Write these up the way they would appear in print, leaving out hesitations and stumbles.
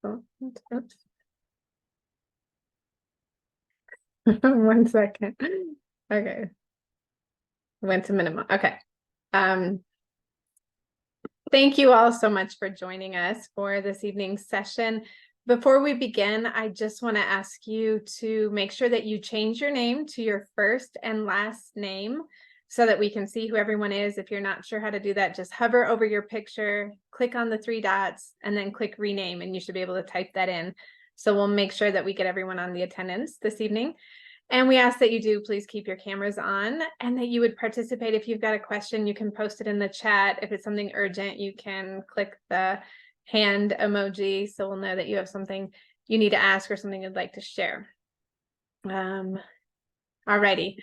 Oh, oops. 1 second. Okay. Went to minimum. Okay. Um, Thank you all so much for joining us for this evening's session. Before we begin, I just want to ask you to make sure that you change your name to your first and last name so that we can see who everyone is. If you're not sure how to do that, just hover over your picture, click on the 3 dots, and then click rename, and you should be able to type that in. So we'll make sure that we get everyone on the attendance this evening. And we ask that you do please keep your cameras on and that you would participate. If you've got a question, you can post it in the chat. If it's something urgent, you can click the hand emoji so we'll know that you have something you need to ask or something you'd like to share. Alrighty.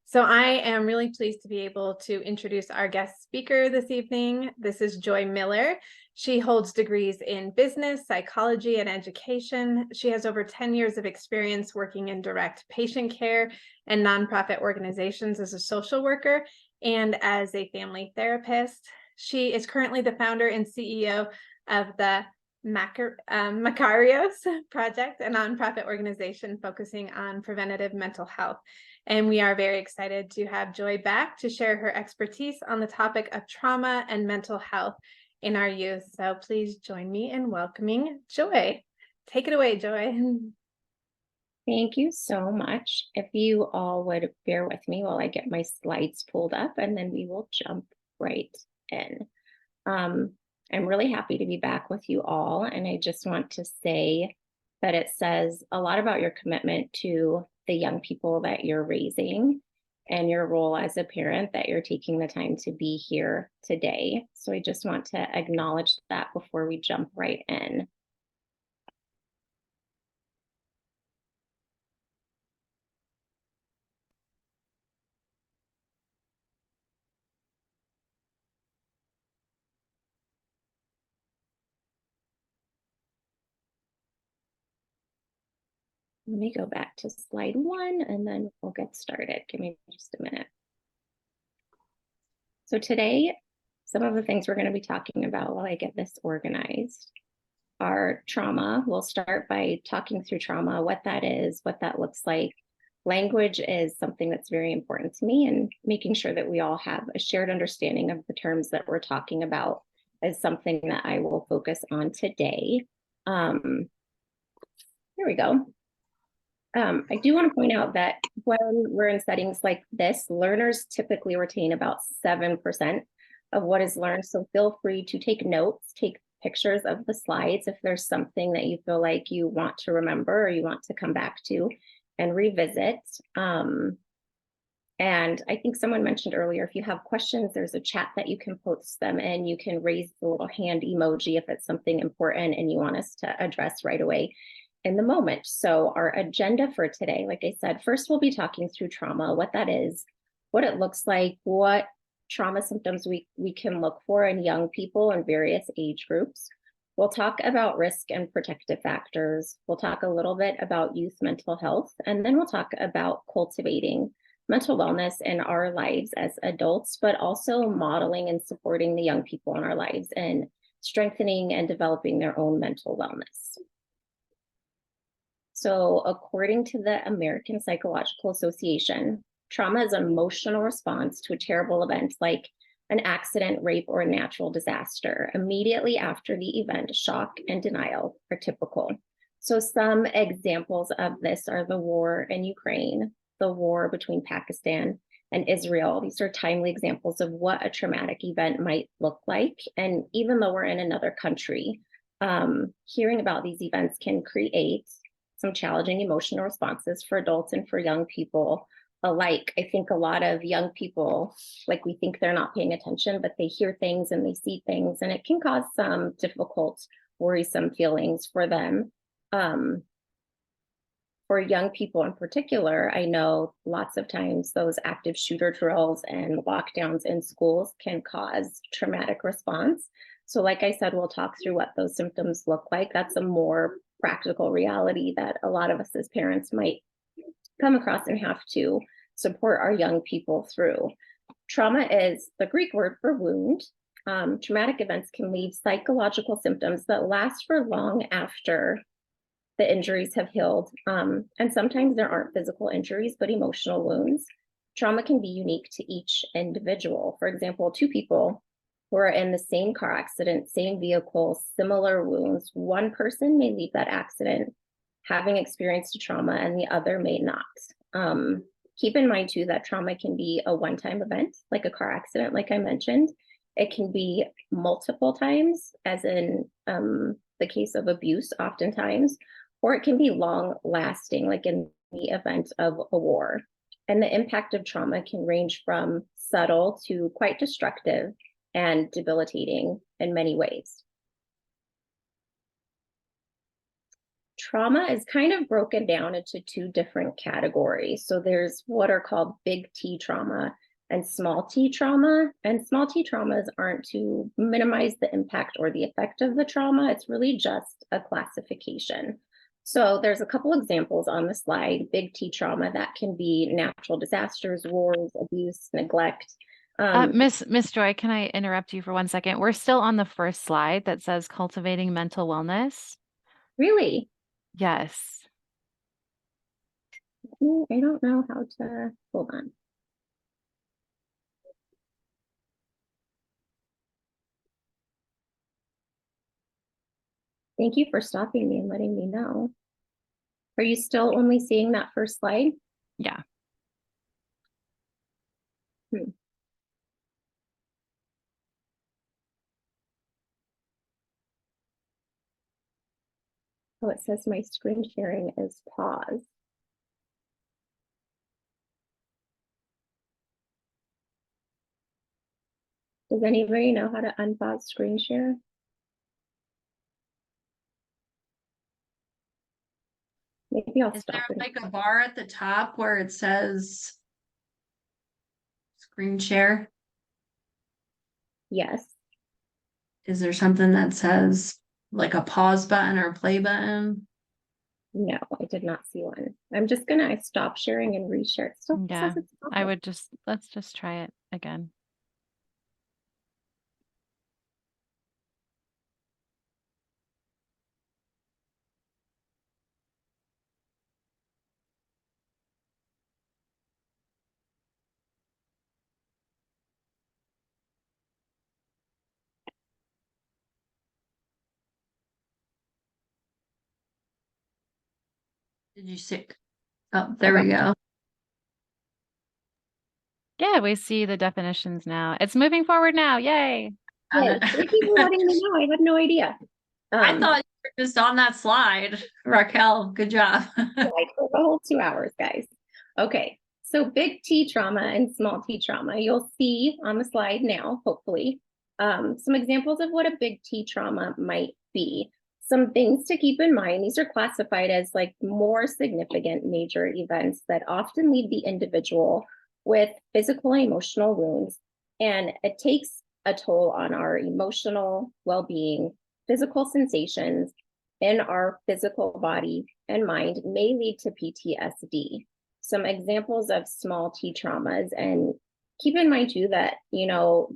So I am really pleased to be able to introduce our guest speaker this evening. This is Joy Miller. She holds degrees in business, psychology, and education. She has over 10 years of experience working in direct patient care and nonprofit organizations as a social worker and as a family therapist. She is currently the founder and CEO of the Macarios Project, a nonprofit organization focusing on preventative mental health. And we are very excited to have Joy back to share her expertise on the topic of trauma and mental health in our youth. So please join me in welcoming Joy. Take it away, Joy. Thank you so much. If you all would bear with me while I get my slides pulled up, and then we will jump right in. I'm really happy to be back with you all, and I just want to say that it says a lot about your commitment to the young people that you're raising and your role as a parent that you're taking the time to be here today. So I just want to acknowledge that before we jump right in. Let me go back to slide 1 and then we'll get started. Give me just a minute. So today, some of the things we're going to be talking about while I get this organized are trauma. We'll start by talking through trauma, what that is, what that looks like. Language is something that's very important to me, and making sure that we all have a shared understanding of the terms that we're talking about is something that I will focus on today. Here we go. I do want to point out that when we're in settings like this, learners typically retain about 7% of what is learned. So feel free to take notes, take pictures of the slides if there's something that you feel like you want to remember or you want to come back to and revisit. And I think someone mentioned earlier, if you have questions, there's a chat that you can post them in. You can raise the little hand emoji if it's something important and you want us to address right away in the moment. So our agenda for today, like I said, first we'll be talking through trauma, what that is, what it looks like, what trauma symptoms we can look for in young people in various age groups. We'll talk about risk and protective factors. We'll talk a little bit about youth mental health, and then we'll talk about cultivating mental wellness in our lives as adults, but also modeling and supporting the young people in our lives and strengthening and developing their own mental wellness. So according to the American Psychological Association, trauma is an emotional response to a terrible event like an accident, rape, or a natural disaster. Immediately after the event, shock and denial are typical. So some examples of this are the war in Ukraine, the war between Pakistan and Israel. These are timely examples of what a traumatic event might look like. And even though we're in another country, hearing about these events can create some challenging emotional responses for adults and for young people alike. I think a lot of young people, like, we think they're not paying attention, but they hear things and they see things, and it can cause some difficult, worrisome feelings for them. For young people in particular, I know lots of times those active shooter drills and lockdowns in schools can cause traumatic response. So like I said, we'll talk through what those symptoms look like. That's a more practical reality that a lot of us as parents might come across and have to support our young people through. Trauma is the Greek word for wound. traumatic events can leave psychological symptoms that last for long after the injuries have healed. And sometimes there aren't physical injuries, but emotional wounds. Trauma can be unique to each individual. For example, two people who are in the same car accident, same vehicle, similar wounds, one person may leave that accident having experienced a trauma and the other may not. Keep in mind too that trauma can be a one-time event, like a car accident, like I mentioned. It can be multiple times, as in the case of abuse, oftentimes, or it can be long lasting, like in the event of a war. And the impact of trauma can range from subtle to quite destructive and debilitating in many ways. Trauma is kind of broken down into two different categories. So there's what are called big T trauma and small t trauma. And small t traumas aren't to minimize the impact or the effect of the trauma. It's really just a classification. So there's a couple examples on the slide. Big T trauma, that can be natural disasters, wars, abuse, neglect. Miss Joy, can I interrupt you for 1 second? We're still on the first slide that says cultivating mental wellness. Really? Yes. I don't know how to, hold on. Thank you for stopping me and letting me know. Are you still only seeing that first slide? Yeah. Oh, it says my screen sharing is paused. Does anybody know how to unpause screen share? Maybe I'll Is stop there it. like a bar at the top where it says screen share? Yes. Is there something that says like a pause button or play button? No, I did not see one. I'm just gonna stop sharing and reshare. It still Yeah. says it's I paused. would let's just try it again. Did you see? Oh, there we go. Yeah, we see the definitions now. It's moving forward now. Yay. Got Yay. it. Thank you for letting me know. I had no idea. I thought you were just on that slide. Raquel, good job. Like for the whole 2 hours, guys. Okay, so big T trauma and small T trauma. You'll see on the slide now, hopefully, some examples of what a big T trauma might be. Some things to keep in mind. These are classified as like more significant major events that often leave the individual with physical and emotional wounds. And it takes a toll on our emotional well-being, physical sensations in our physical body and mind, may lead to PTSD. Some examples of small T traumas, and keep in mind too that,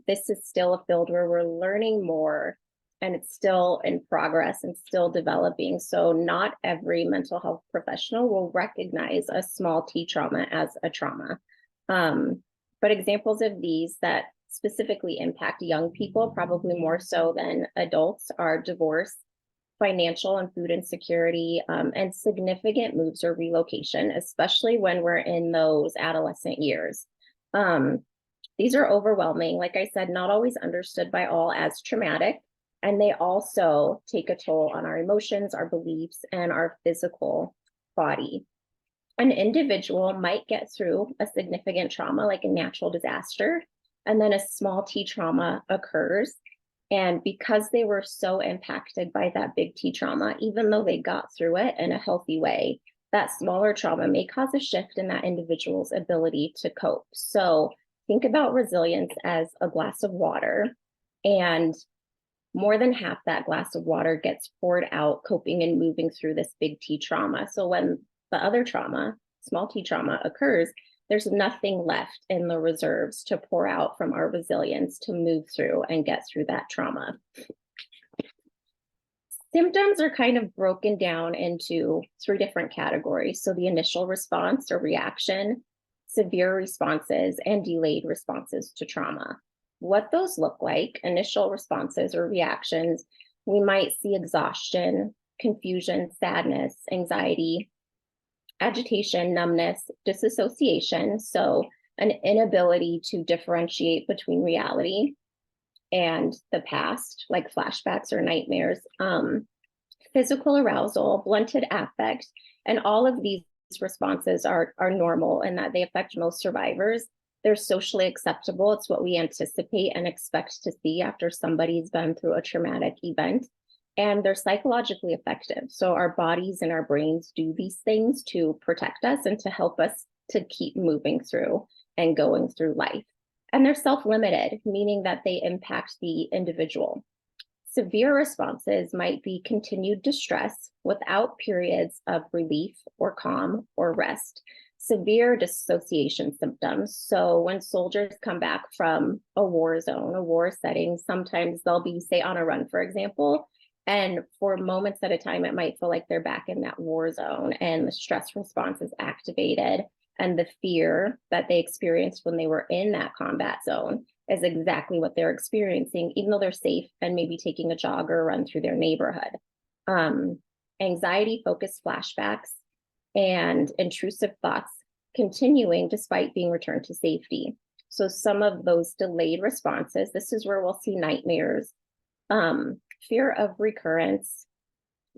this is still a field where we're learning more and it's still in progress and still developing. So not every mental health professional will recognize a small T trauma as a trauma. But examples of these that specifically impact young people, probably more so than adults, are divorce, financial and food insecurity, and significant moves or relocation, especially when we're in those adolescent years. These are overwhelming, like I said, not always understood by all as traumatic, and they also take a toll on our emotions, our beliefs, and our physical body. An individual might get through a significant trauma, like a natural disaster, and then a small T trauma occurs. And because they were so impacted by that big T trauma, even though they got through it in a healthy way, that smaller trauma may cause a shift in that individual's ability to cope. So think about resilience as a glass of water, and more than half that glass of water gets poured out, coping and moving through this big T trauma. So when the other trauma, small T trauma, occurs, There's nothing left in the reserves to pour out from our resilience to move through and get through that trauma. Symptoms are kind of broken down into 3 different categories. So the initial response or reaction, severe responses, and delayed responses to trauma. What those look like, initial responses or reactions, we might see exhaustion, confusion, sadness, anxiety, agitation, numbness, disassociation. So an inability to differentiate between reality and the past, like flashbacks or nightmares, physical arousal, blunted affect, and all of these responses are normal and that they affect most survivors. They're socially acceptable. It's what we anticipate and expect to see after somebody's been through a traumatic event. And they're psychologically effective. So our bodies and our brains do these things to protect us and to help us to keep moving through and going through life. And they're self-limited, meaning that they impact the individual. Severe responses might be continued distress without periods of relief or calm or rest. Severe dissociation symptoms. So when soldiers come back from a war zone, a war setting, sometimes they'll be, say, on a run, for example, and for moments at a time, it might feel like they're back in that war zone and the stress response is activated. And the fear that they experienced when they were in that combat zone is exactly what they're experiencing, even though they're safe and maybe taking a jog or a run through their neighborhood. Anxiety-focused flashbacks and intrusive thoughts continuing despite being returned to safety. So some of those delayed responses, this is where we'll see nightmares, fear of recurrence,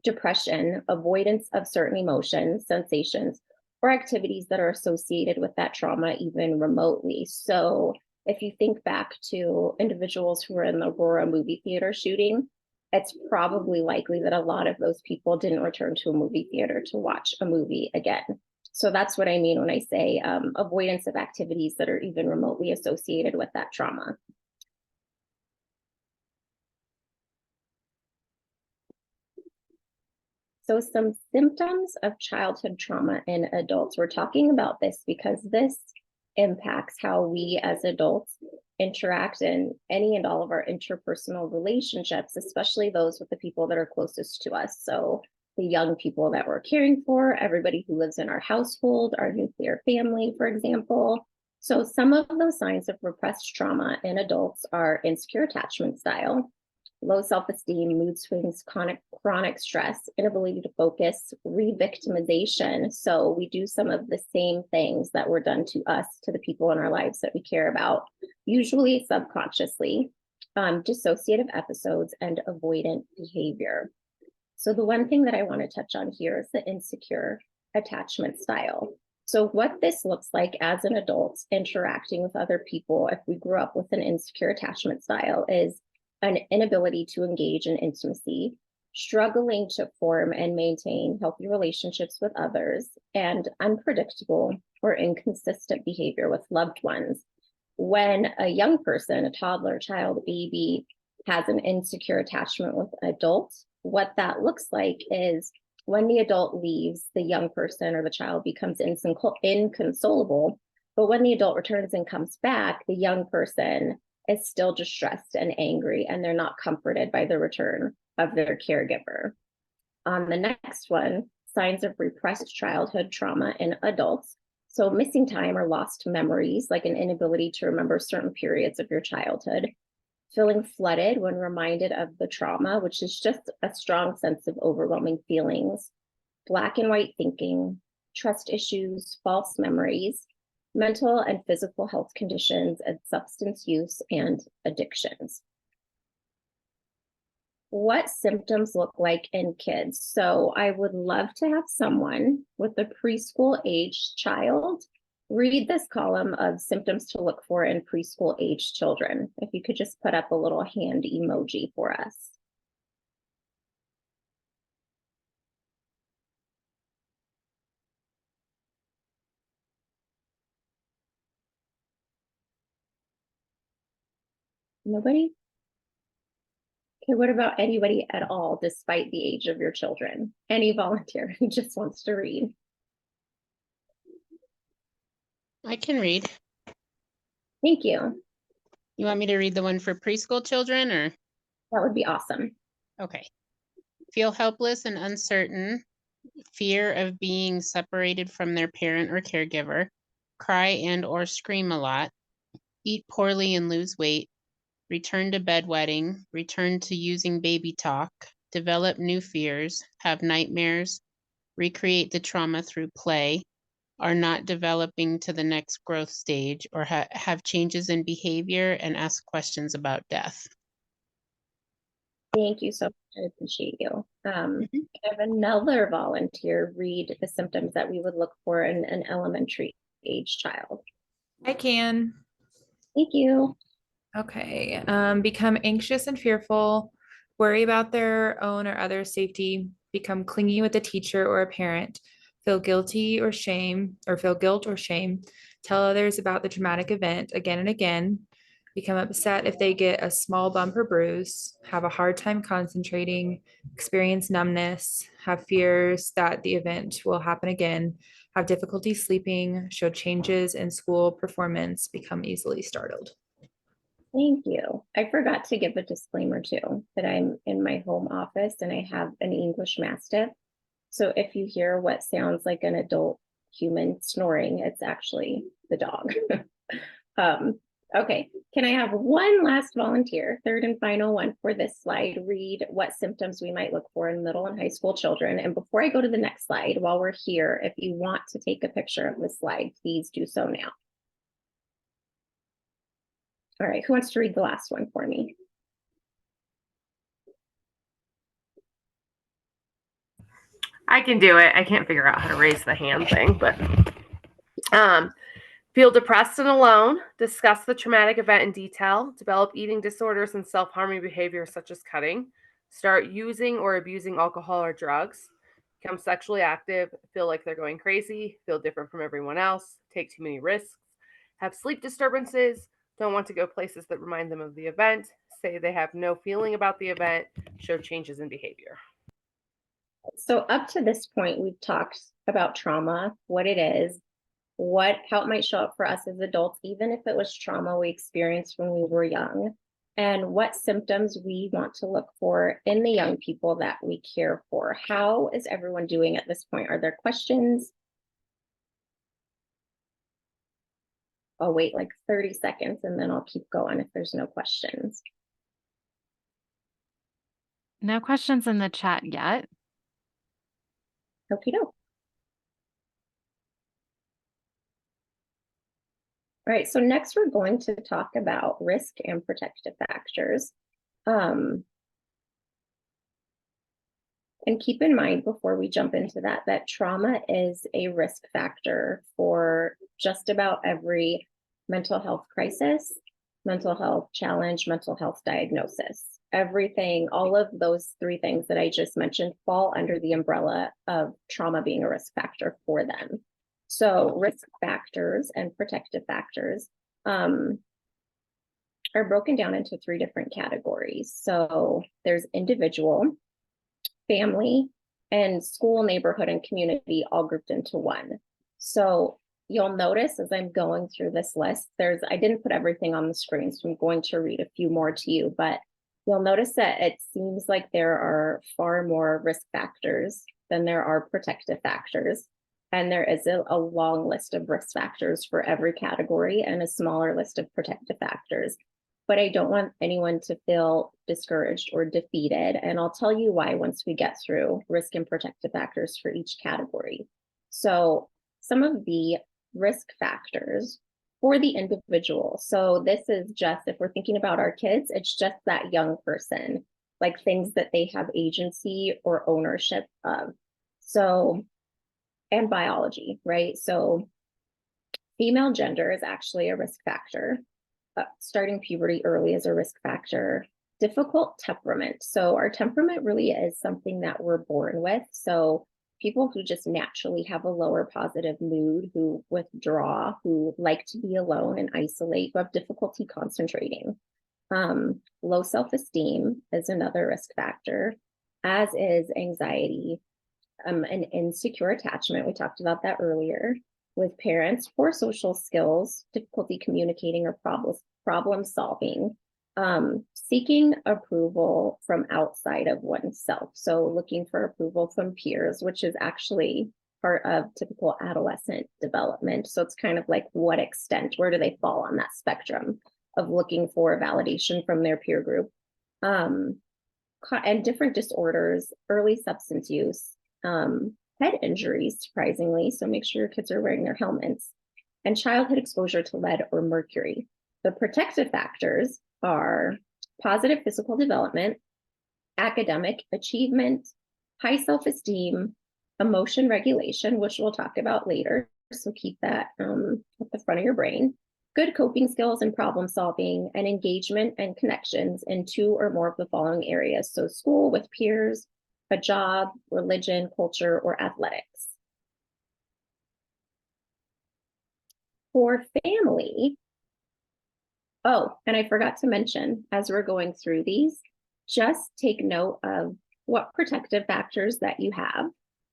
depression, avoidance of certain emotions, sensations, or activities that are associated with that trauma, even remotely. So if you think back to individuals who were in the Aurora movie theater shooting, it's probably likely that a lot of those people didn't return to a movie theater to watch a movie again. So that's what I mean when I say avoidance of activities that are even remotely associated with that trauma. So some symptoms of childhood trauma in adults. We're talking about this because this impacts how we as adults interact in any and all of our interpersonal relationships, especially those with the people that are closest to us. So the young people that we're caring for, everybody who lives in our household, our nuclear family, for example. So some of those signs of repressed trauma in adults are insecure attachment style, low self-esteem, mood swings, chronic stress, inability to focus, re-victimization. So we do some of the same things that were done to us, to the people in our lives that we care about, usually subconsciously, dissociative episodes, and avoidant behavior. So the one thing that I want to touch on here is the insecure attachment style. So what this looks like as an adult interacting with other people, if we grew up with an insecure attachment style, is an inability to engage in intimacy, struggling to form and maintain healthy relationships with others, and unpredictable or inconsistent behavior with loved ones. When a young person, a toddler, child, baby, has an insecure attachment with an adult, what that looks like is when the adult leaves, the young person or the child becomes inconsolable. But when the adult returns and comes back, the young person is still distressed and angry, and they're not comforted by the return of their caregiver. On the next one, signs of repressed childhood trauma in adults. So missing time or lost memories, like an inability to remember certain periods of your childhood, feeling flooded when reminded of the trauma, which is just a strong sense of overwhelming feelings, black and white thinking, trust issues, false memories, mental and physical health conditions, and substance use and addictions. What symptoms look like in kids? So I would love to have someone with a preschool age child read this column of symptoms to look for in preschool age children. If you could just put up a little hand emoji for us. Nobody? Okay, what about anybody at all, despite the age of your children? Any volunteer who just wants to read? I can read. Thank you. You want me to read the one for preschool children or? That would be awesome. Okay. Feel helpless and uncertain, fear of being separated from their parent or caregiver, cry and or scream a lot, eat poorly and lose weight, return to bedwetting, return to using baby talk, develop new fears, have nightmares, recreate the trauma through play, are not developing to the next growth stage, or have changes in behavior and ask questions about death. Thank you so much. I appreciate you. Mhm. I have another volunteer read the symptoms that we would look for in an elementary age child. I can. Thank you. Okay. Become anxious and fearful, worry about their own or others' safety, become clingy with a teacher or a parent, feel guilty or shame, or feel guilt or shame, tell others about the traumatic event again and again, become upset if they get a small bump or bruise, have a hard time concentrating, experience numbness, have fears that the event will happen again, have difficulty sleeping, show changes in school performance, become easily startled. Thank you. I forgot to give a disclaimer too, that I'm in my home office and I have an English Mastiff. So if you hear what sounds like an adult human snoring, it's actually the dog. Okay, can I have one last volunteer, third and final one for this slide, read what symptoms we might look for in middle and high school children. And before I go to the next slide, while we're here, if you want to take a picture of this slide, please do so now. All right, who wants to read the last one for me? I can do it. I can't figure out how to raise the hand thing, but feel depressed and alone, discuss the traumatic event in detail, develop eating disorders and self-harming behavior such as cutting, start using or abusing alcohol or drugs, become sexually active, feel like they're going crazy, feel different from everyone else, take too many risks, have sleep disturbances, don't want to go places that remind them of the event, say they have no feeling about the event, show changes in behavior. So up to this point, we've talked about trauma, what it is, how it might show up for us as adults, even if it was trauma we experienced when we were young, and what symptoms we want to look for in the young people that we care for. How is everyone doing at this point? Are there questions? I'll wait like 30 seconds and then I'll keep going if there's no questions. No questions in the chat yet. Okie doke. All right, so next we're going to talk about risk and protective factors. And keep in mind before we jump into that trauma is a risk factor for just about every mental health crisis, mental health challenge, mental health diagnosis. Everything, all of those three things that I just mentioned fall under the umbrella of trauma being a risk factor for them. So risk factors and protective factors are broken down into three different categories. So there's individual, family, and school, neighborhood, and community all grouped into one. So you'll notice as I'm going through this list, I didn't put everything on the screen, so I'm going to read a few more to you, but you'll notice that it seems like there are far more risk factors than there are protective factors. And there is a long list of risk factors for every category and a smaller list of protective factors. But I don't want anyone to feel discouraged or defeated. And I'll tell you why once we get through risk and protective factors for each category. So some of the risk factors for the individual. So this is just, if we're thinking about our kids, it's just that young person, like things that they have agency or ownership of. So, and biology, right? So female gender is actually a risk factor. Starting puberty early is a risk factor. Difficult temperament. So our temperament really is something that we're born with. So people who just naturally have a lower positive mood, who withdraw, who like to be alone and isolate, who have difficulty concentrating. Low self-esteem is another risk factor, as is anxiety, an insecure attachment. We talked about that earlier. with parents, poor social skills, difficulty communicating or problem solving, seeking approval from outside of oneself. So looking for approval from peers, which is actually part of typical adolescent development. So it's kind of like, what extent, where do they fall on that spectrum of looking for validation from their peer group? And different disorders, early substance use, head injuries, surprisingly. So make sure your kids are wearing their helmets, and childhood exposure to lead or mercury. The protective factors are positive physical development, academic achievement, high self-esteem, emotion regulation, which we'll talk about later. So keep that at the front of your brain. Good coping skills and problem solving, and engagement and connections in 2 or more of the following areas. So school, with peers, a job, religion, culture, or athletics. For family, oh, and I forgot to mention, as we're going through these, just take note of what protective factors that you have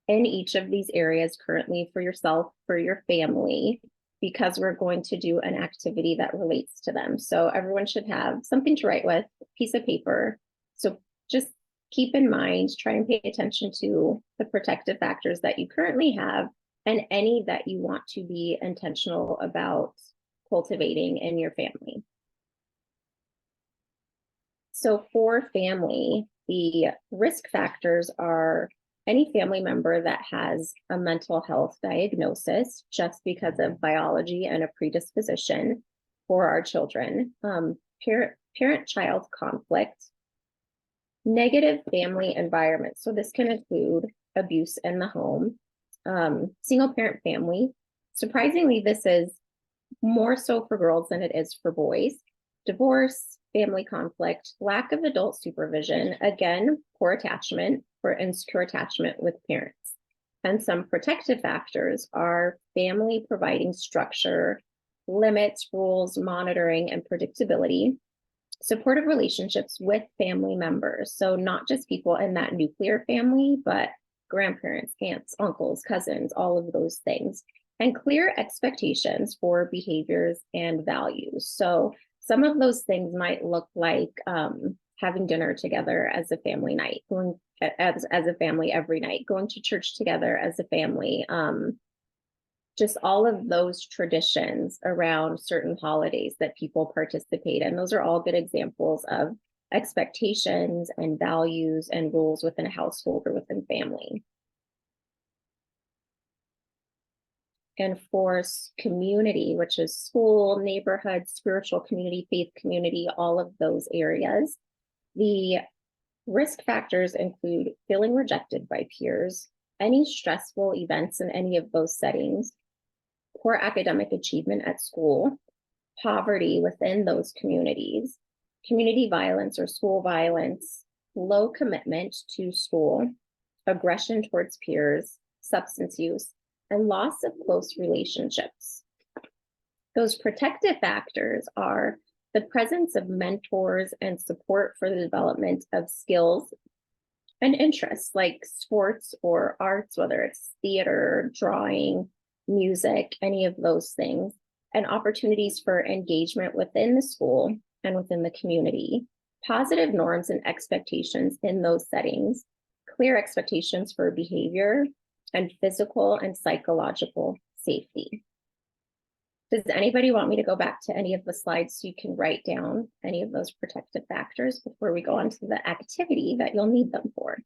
in each of these areas currently for yourself, for your family, because we're going to do an activity that relates to them. So everyone should have something to write with, a piece of paper. So just keep in mind, try and pay attention to the protective factors that you currently have and any that you want to be intentional about cultivating in your family. So for family, the risk factors are any family member that has a mental health diagnosis just because of biology and a predisposition for our children, parent-child conflict, negative family environment. So this can include abuse in the home, single parent family. Surprisingly, this is more so for girls than it is for boys. Divorce, family conflict, lack of adult supervision, again, poor attachment or insecure attachment with parents. And some protective factors are family providing structure, limits, rules, monitoring, and predictability, supportive relationships with family members. So not just people in that nuclear family, but grandparents, aunts, uncles, cousins, all of those things, and clear expectations for behaviors and values. So some of those things might look like having dinner together as a family night, going as a family every night, going to church together as a family, just all of those traditions around certain holidays that people participate in. Those are all good examples of expectations and values and rules within a household or within family. And for community, which is school, neighborhood, spiritual community, faith community, all of those areas, the risk factors include feeling rejected by peers, any stressful events in any of those settings, poor academic achievement at school, poverty within those communities, community violence or school violence, low commitment to school, aggression towards peers, substance use, and loss of close relationships. Those protective factors are the presence of mentors and support for the development of skills and interests like sports or arts, whether it's theater, drawing, music, any of those things, and opportunities for engagement within the school and within the community, positive norms and expectations in those settings, clear expectations for behavior, and physical and psychological safety. Does anybody want me to go back to any of the slides so you can write down any of those protective factors before we go on to the activity that you'll need them for?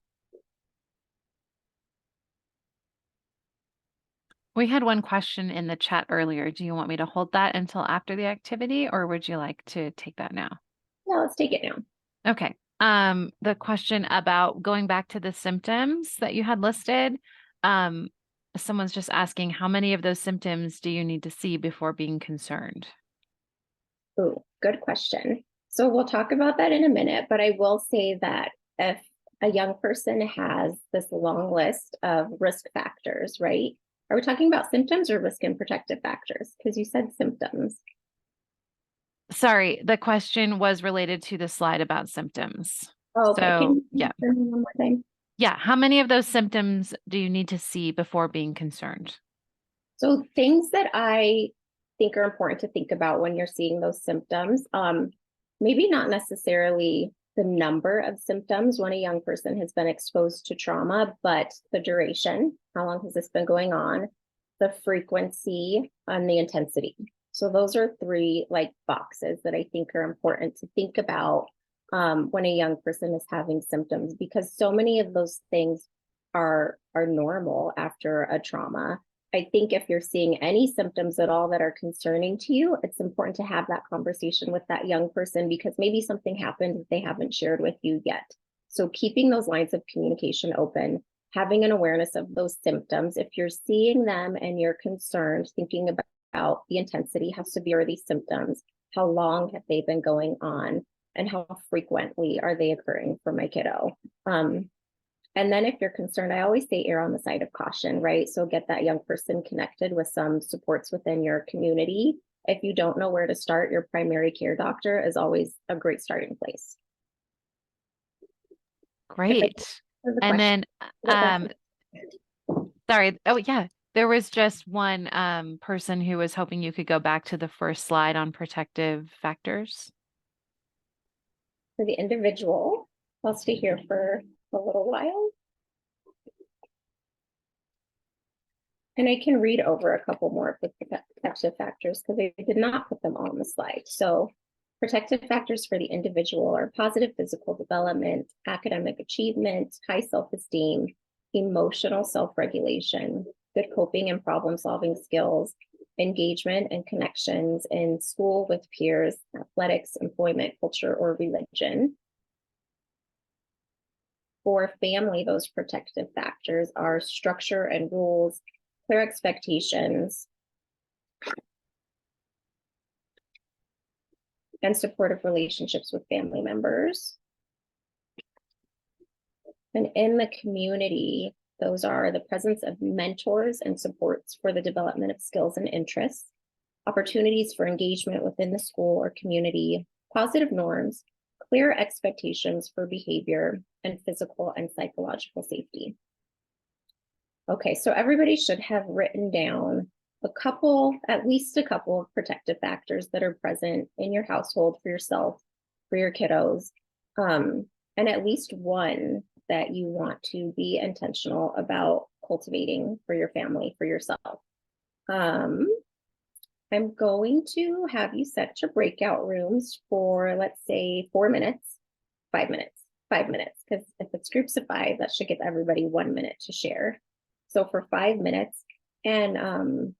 We had one question in the chat earlier. Do you want me to hold that until after the activity, or would you like to take that now? Yeah, let's take it now. Okay. The question about going back to the symptoms that you had listed, someone's just asking, how many of those symptoms do you need to see before being concerned? Oh, good question. So we'll talk about that in a minute, but I will say that if a young person has this long list of risk factors, right? Are we talking about symptoms or risk and protective factors? Because you said symptoms. Sorry, the question was related to the slide about symptoms. Oh, okay. So, Can you yeah. answer me one more time? Yeah. How many of those symptoms do you need to see before being concerned? So things that I think are important to think about when you're seeing those symptoms, maybe not necessarily the number of symptoms when a young person has been exposed to trauma, but the duration, how long has this been going on, the frequency, and the intensity. So those are three like boxes that I think are important to think about when a young person is having symptoms, because so many of those things are normal after a trauma. I think if you're seeing any symptoms at all that are concerning to you, it's important to have that conversation with that young person, because maybe something happened that they haven't shared with you yet. So keeping those lines of communication open, having an awareness of those symptoms. If you're seeing them and you're concerned, thinking about the intensity, how severe are these symptoms, how long have they been going on, and how frequently are they occurring for my kiddo. And then if you're concerned, I always say err on the side of caution, right? So get that young person connected with some supports within your community. If you don't know where to start, your primary care doctor is always a great starting place. Great. And then, sorry. Oh, yeah. There was just one person who was hoping you could go back to the first slide on protective factors. For the individual, I'll stay here for a little while. And I can read over a couple more of the protective factors because I did not put them on the slide. So protective factors for the individual are positive physical development, academic achievement, high self-esteem, emotional self-regulation, good coping and problem-solving skills, engagement and connections in school with peers, athletics, employment, culture, or religion. For family, those protective factors are structure and rules, clear expectations, and supportive relationships with family members. And in the community, those are the presence of mentors and supports for the development of skills and interests, opportunities for engagement within the school or community, positive norms, clear expectations for behavior, and physical and psychological safety. Okay, so everybody should have written down at least a couple of protective factors that are present in your household for yourself, for your kiddos, and at least one that you want to be intentional about cultivating for your family, for yourself. I'm going to have you set to breakout rooms for, let's say, 4 minutes, 5 minutes, 5 minutes, because if it's groups of 5, that should give everybody 1 minute to share. So for 5 minutes, and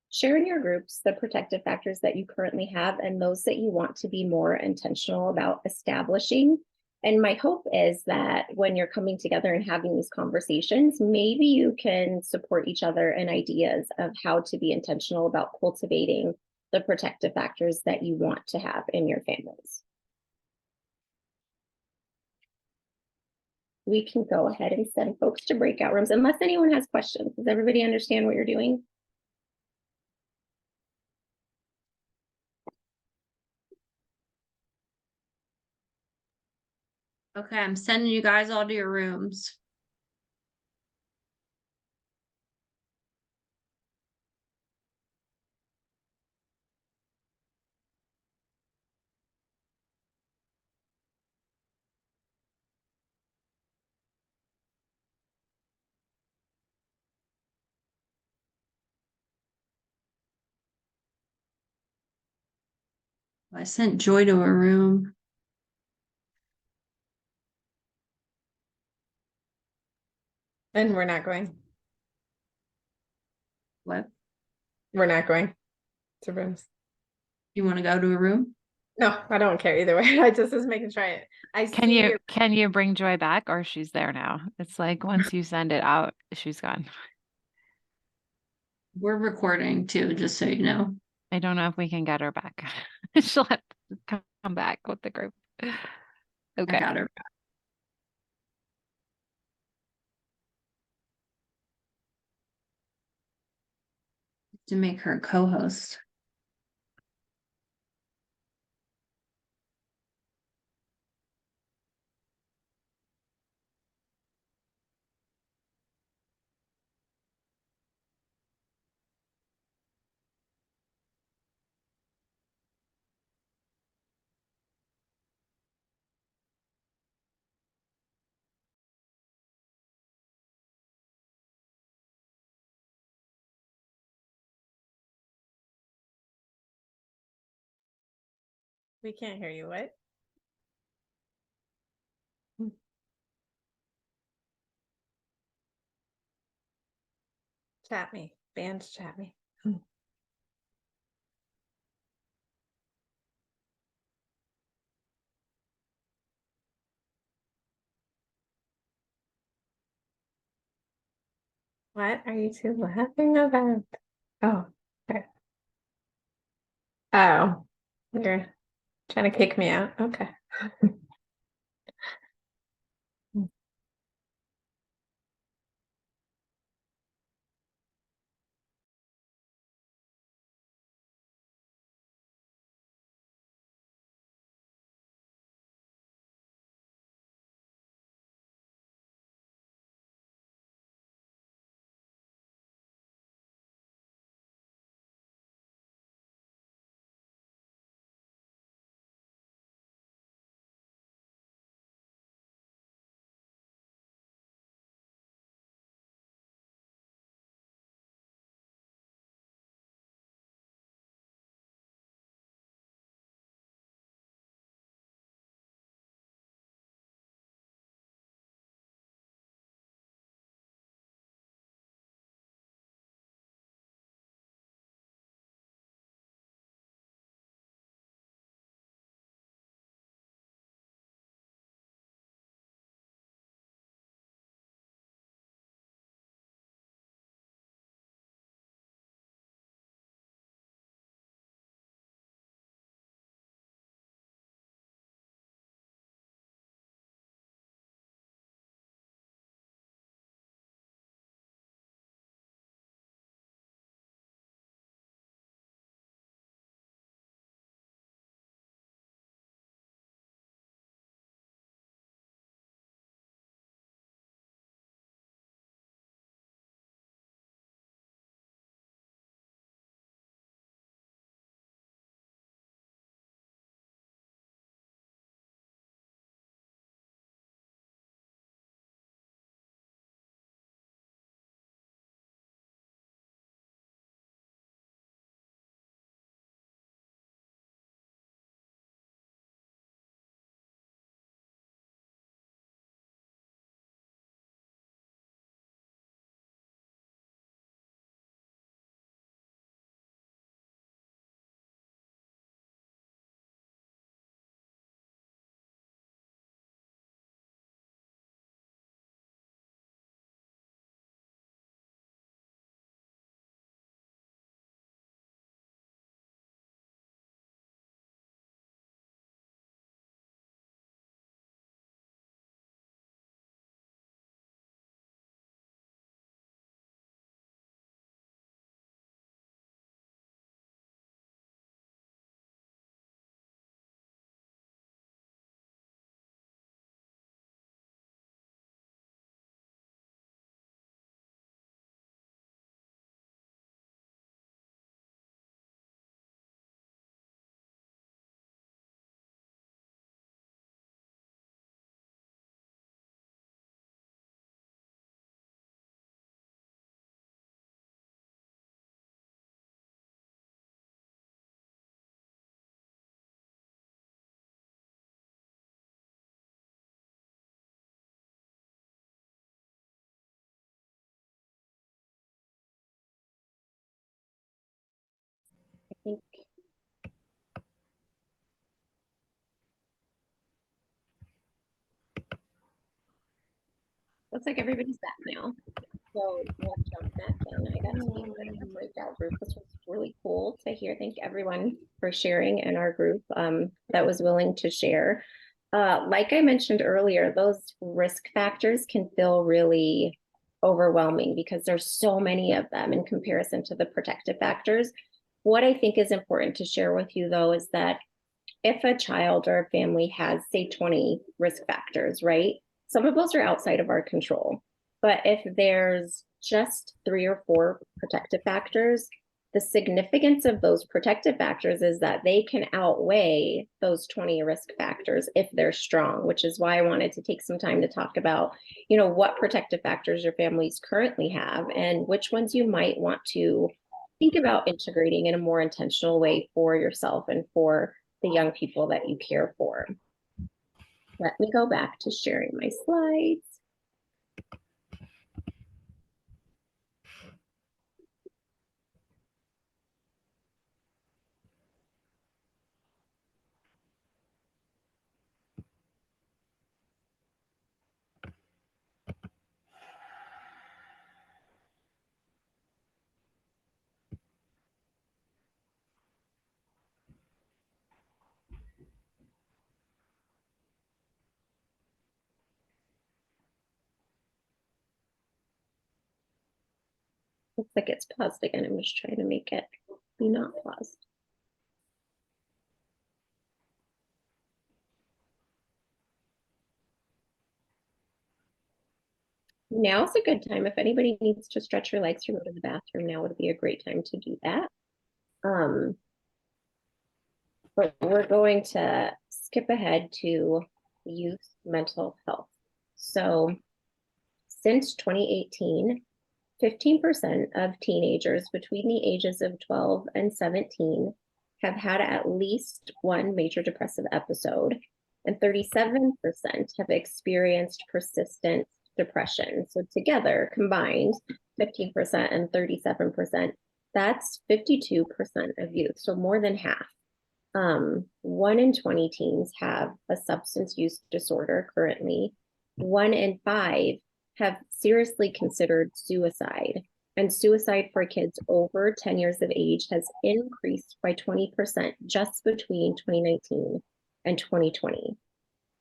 share in your groups the protective factors that you currently have and those that you want to be more intentional about establishing. And my hope is that when you're coming together and having these conversations, maybe you can support each other in ideas of how to be intentional about cultivating the protective factors that you want to have in your families. We can go ahead and send folks to breakout rooms unless anyone has questions. Does everybody understand what you're doing? Okay, I'm sending you guys all to your rooms. I sent Joy to a room. And we're not going. What? We're not going to rooms. You want to go to a room? No, I don't care either way. I just was making sure Can you bring Joy back, or she's there now? It's like once you send it out, she's gone. We're recording too, just so you know. I don't know if we can get her back. She'll have to come back with the group. I Okay. got her. To make her co-host. We can't hear you. What? Chat me. Band chat me. What are you two laughing about? Oh, okay. Oh, you're trying to kick me out. Okay. I think looks like everybody's back now. So we'll jump back in. I got to be in a breakout group. This was really cool to hear. Thank everyone for sharing in our group that was willing to share. Like I mentioned earlier, those risk factors can feel really overwhelming because there's so many of them in comparison to the protective factors. What I think is important to share with you, though, is that if a child or a family has, say, 20 risk factors, right? Some of those are outside of our control. But if there's just 3 or 4 protective factors, the significance of those protective factors is that they can outweigh those 20 risk factors if they're strong, which is why I wanted to take some time to talk about, what protective factors your families currently have and which ones you might want to think about integrating in a more intentional way for yourself and for the young people that you care for. Let me go back to sharing my slides. Looks like it's paused again. I'm just trying to make it be not paused. Now's a good time. If anybody needs to stretch your legs or go to the bathroom, now would be a great time to do that. But we're going to skip ahead to youth mental health. So since 2018, 15% of teenagers between the ages of 12 and 17 have had at least one major depressive episode, and 37% have experienced persistent depression. So together, combined, 15% and 37%, that's 52% of youth, so more than half. 1 in 20 teens have a substance use disorder currently. 1 in 5 have seriously considered suicide, and suicide for kids over 10 years of age has increased by 20% just between 2019 and 2020.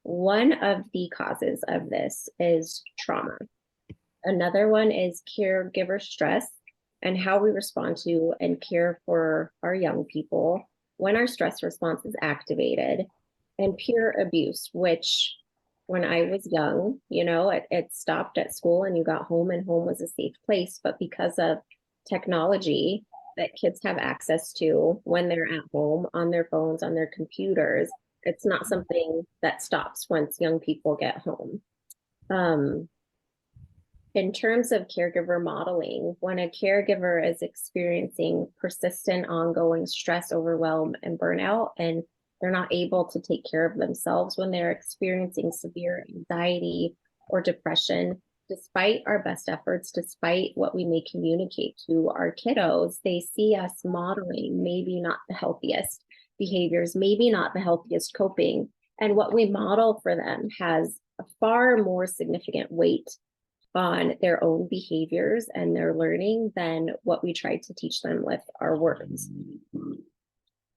One of the causes of this is trauma. Another one is caregiver stress and how we respond to and care for our young people when our stress response is activated, and peer abuse, which when I was young, you know, it stopped at school and you got home and home was a safe place. But because of technology that kids have access to when they're at home, on their phones, on their computers, it's not something that stops once young people get home. In terms of caregiver modeling, when a caregiver is experiencing persistent ongoing stress, overwhelm, and burnout, and they're not able to take care of themselves, when they're experiencing severe anxiety or depression, despite our best efforts, despite what we may communicate to our kiddos, they see us modeling maybe not the healthiest behaviors, maybe not the healthiest coping. And what we model for them has a far more significant weight on their own behaviors and their learning than what we try to teach them with our words.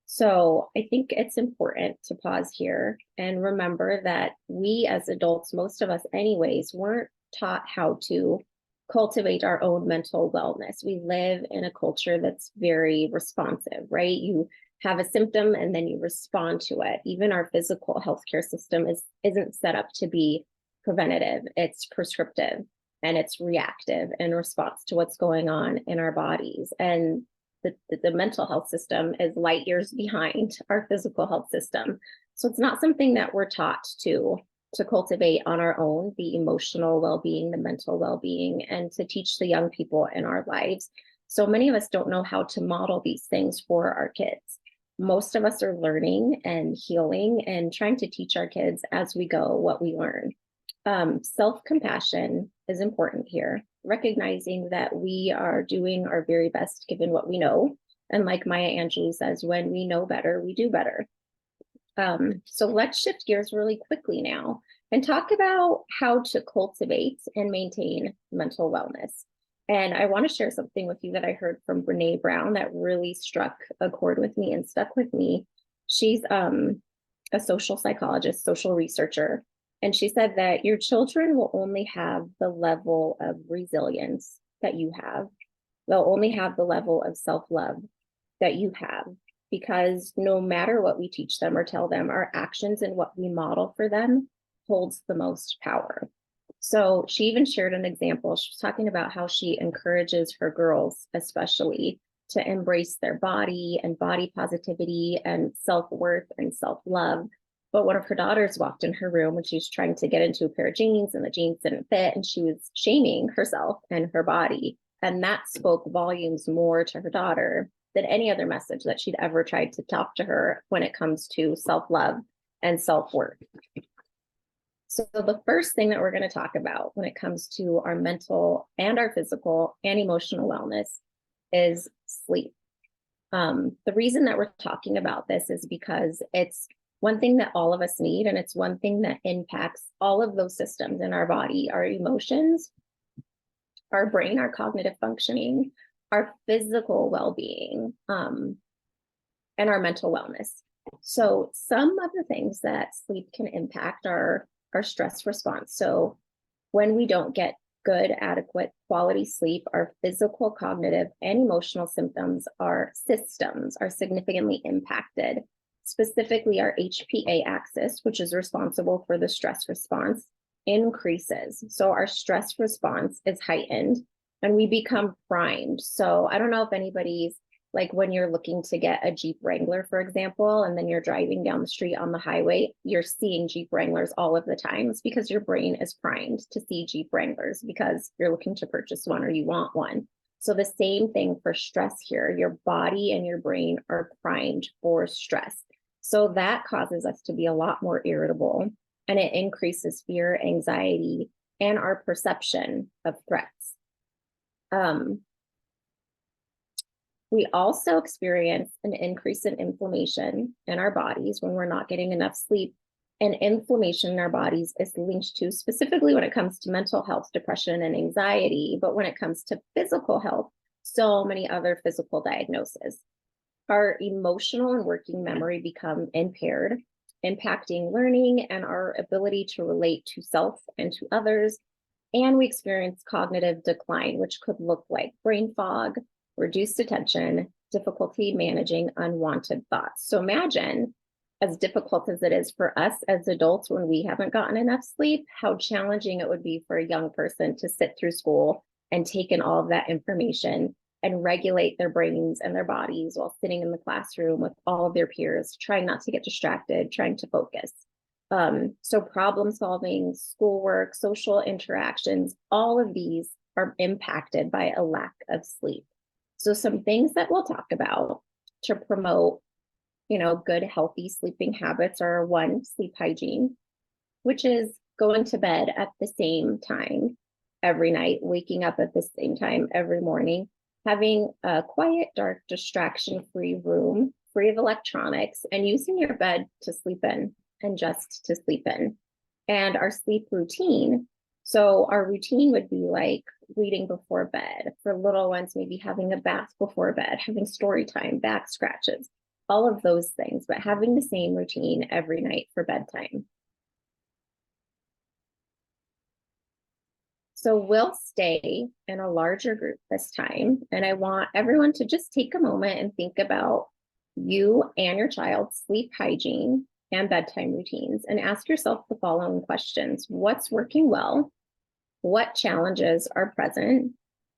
So I think it's important to pause here and remember that we as adults, most of us anyways, weren't taught how to cultivate our own mental wellness. We live in a culture that's very responsive, right? You have a symptom and then you respond to it. Even our physical healthcare system isn't set up to be preventative, it's prescriptive. And it's reactive in response to what's going on in our bodies. And the mental health system is light years behind our physical health system. So it's not something that we're taught to cultivate on our own, the emotional well-being, the mental well-being, and to teach the young people in our lives. So many of us don't know how to model these things for our kids. Most of us are learning and healing and trying to teach our kids as we go what we learn. Self-compassion is important here, recognizing that we are doing our very best given what we know. And like Maya Angelou says, when we know better, we do better. So let's shift gears really quickly now and talk about how to cultivate and maintain mental wellness. And I want to share something with you that I heard from Brene Brown that really struck a chord with me and stuck with me. She's a social psychologist, social researcher. And she said that your children will only have the level of resilience that you have. They'll only have the level of self-love that you have, because no matter what we teach them or tell them, our actions and what we model for them holds the most power. So she even shared an example. She was talking about how she encourages her girls, especially, to embrace their body and body positivity and self-worth and self-love. But one of her daughters walked in her room when she was trying to get into a pair of jeans and the jeans didn't fit, and she was shaming herself and her body. And that spoke volumes more to her daughter than any other message that she'd ever tried to talk to her when it comes to self-love and self-worth. So the first thing that we're going to talk about when it comes to our mental and our physical and emotional wellness is sleep. The reason that we're talking about this is because it's one thing that all of us need, and it's one thing that impacts all of those systems in our body, our emotions, our brain, our cognitive functioning, our physical well-being, and our mental wellness. So some of the things that sleep can impact are our stress response. So when we don't get good, adequate, quality sleep, our physical, cognitive, and emotional systems are significantly impacted. Specifically, our HPA axis, which is responsible for the stress response, increases. So our stress response is heightened and we become primed. So I don't know if anybody's like when you're looking to get a Jeep Wrangler, for example, and then you're driving down the street on the highway, you're seeing Jeep Wranglers all of the time. It's because your brain is primed to see Jeep Wranglers because you're looking to purchase one or you want one. So the same thing for stress here. Your body and your brain are primed for stress. So that causes us to be a lot more irritable, and it increases fear, anxiety, and our perception of threats. We also experience an increase in inflammation in our bodies when we're not getting enough sleep. And inflammation in our bodies is linked to, specifically when it comes to mental health, depression, and anxiety, but when it comes to physical health, so many other physical diagnoses. Our emotional and working memory become impaired, impacting learning and our ability to relate to self and to others. And we experience cognitive decline, which could look like brain fog, reduced attention, difficulty managing unwanted thoughts. So imagine, as difficult as it is for us as adults when we haven't gotten enough sleep, how challenging it would be for a young person to sit through school and take in all of that information and regulate their brains and their bodies while sitting in the classroom with all of their peers, trying not to get distracted, trying to focus. So problem solving, schoolwork, social interactions, all of these are impacted by a lack of sleep. So some things that we'll talk about to promote, good, healthy sleeping habits are: one, sleep hygiene, which is going to bed at the same time every night, waking up at the same time every morning, having a quiet, dark, distraction-free room, free of electronics, and using your bed to sleep in and just to sleep in. And our sleep routine. So our routine would be like reading before bed. For little ones, maybe having a bath before bed, having story time, back scratches, all of those things, but having the same routine every night for bedtime. So we'll stay in a larger group this time, and I want everyone to just take a moment and think about you and your child's sleep hygiene and bedtime routines, and ask yourself the following questions. What's working well? What challenges are present?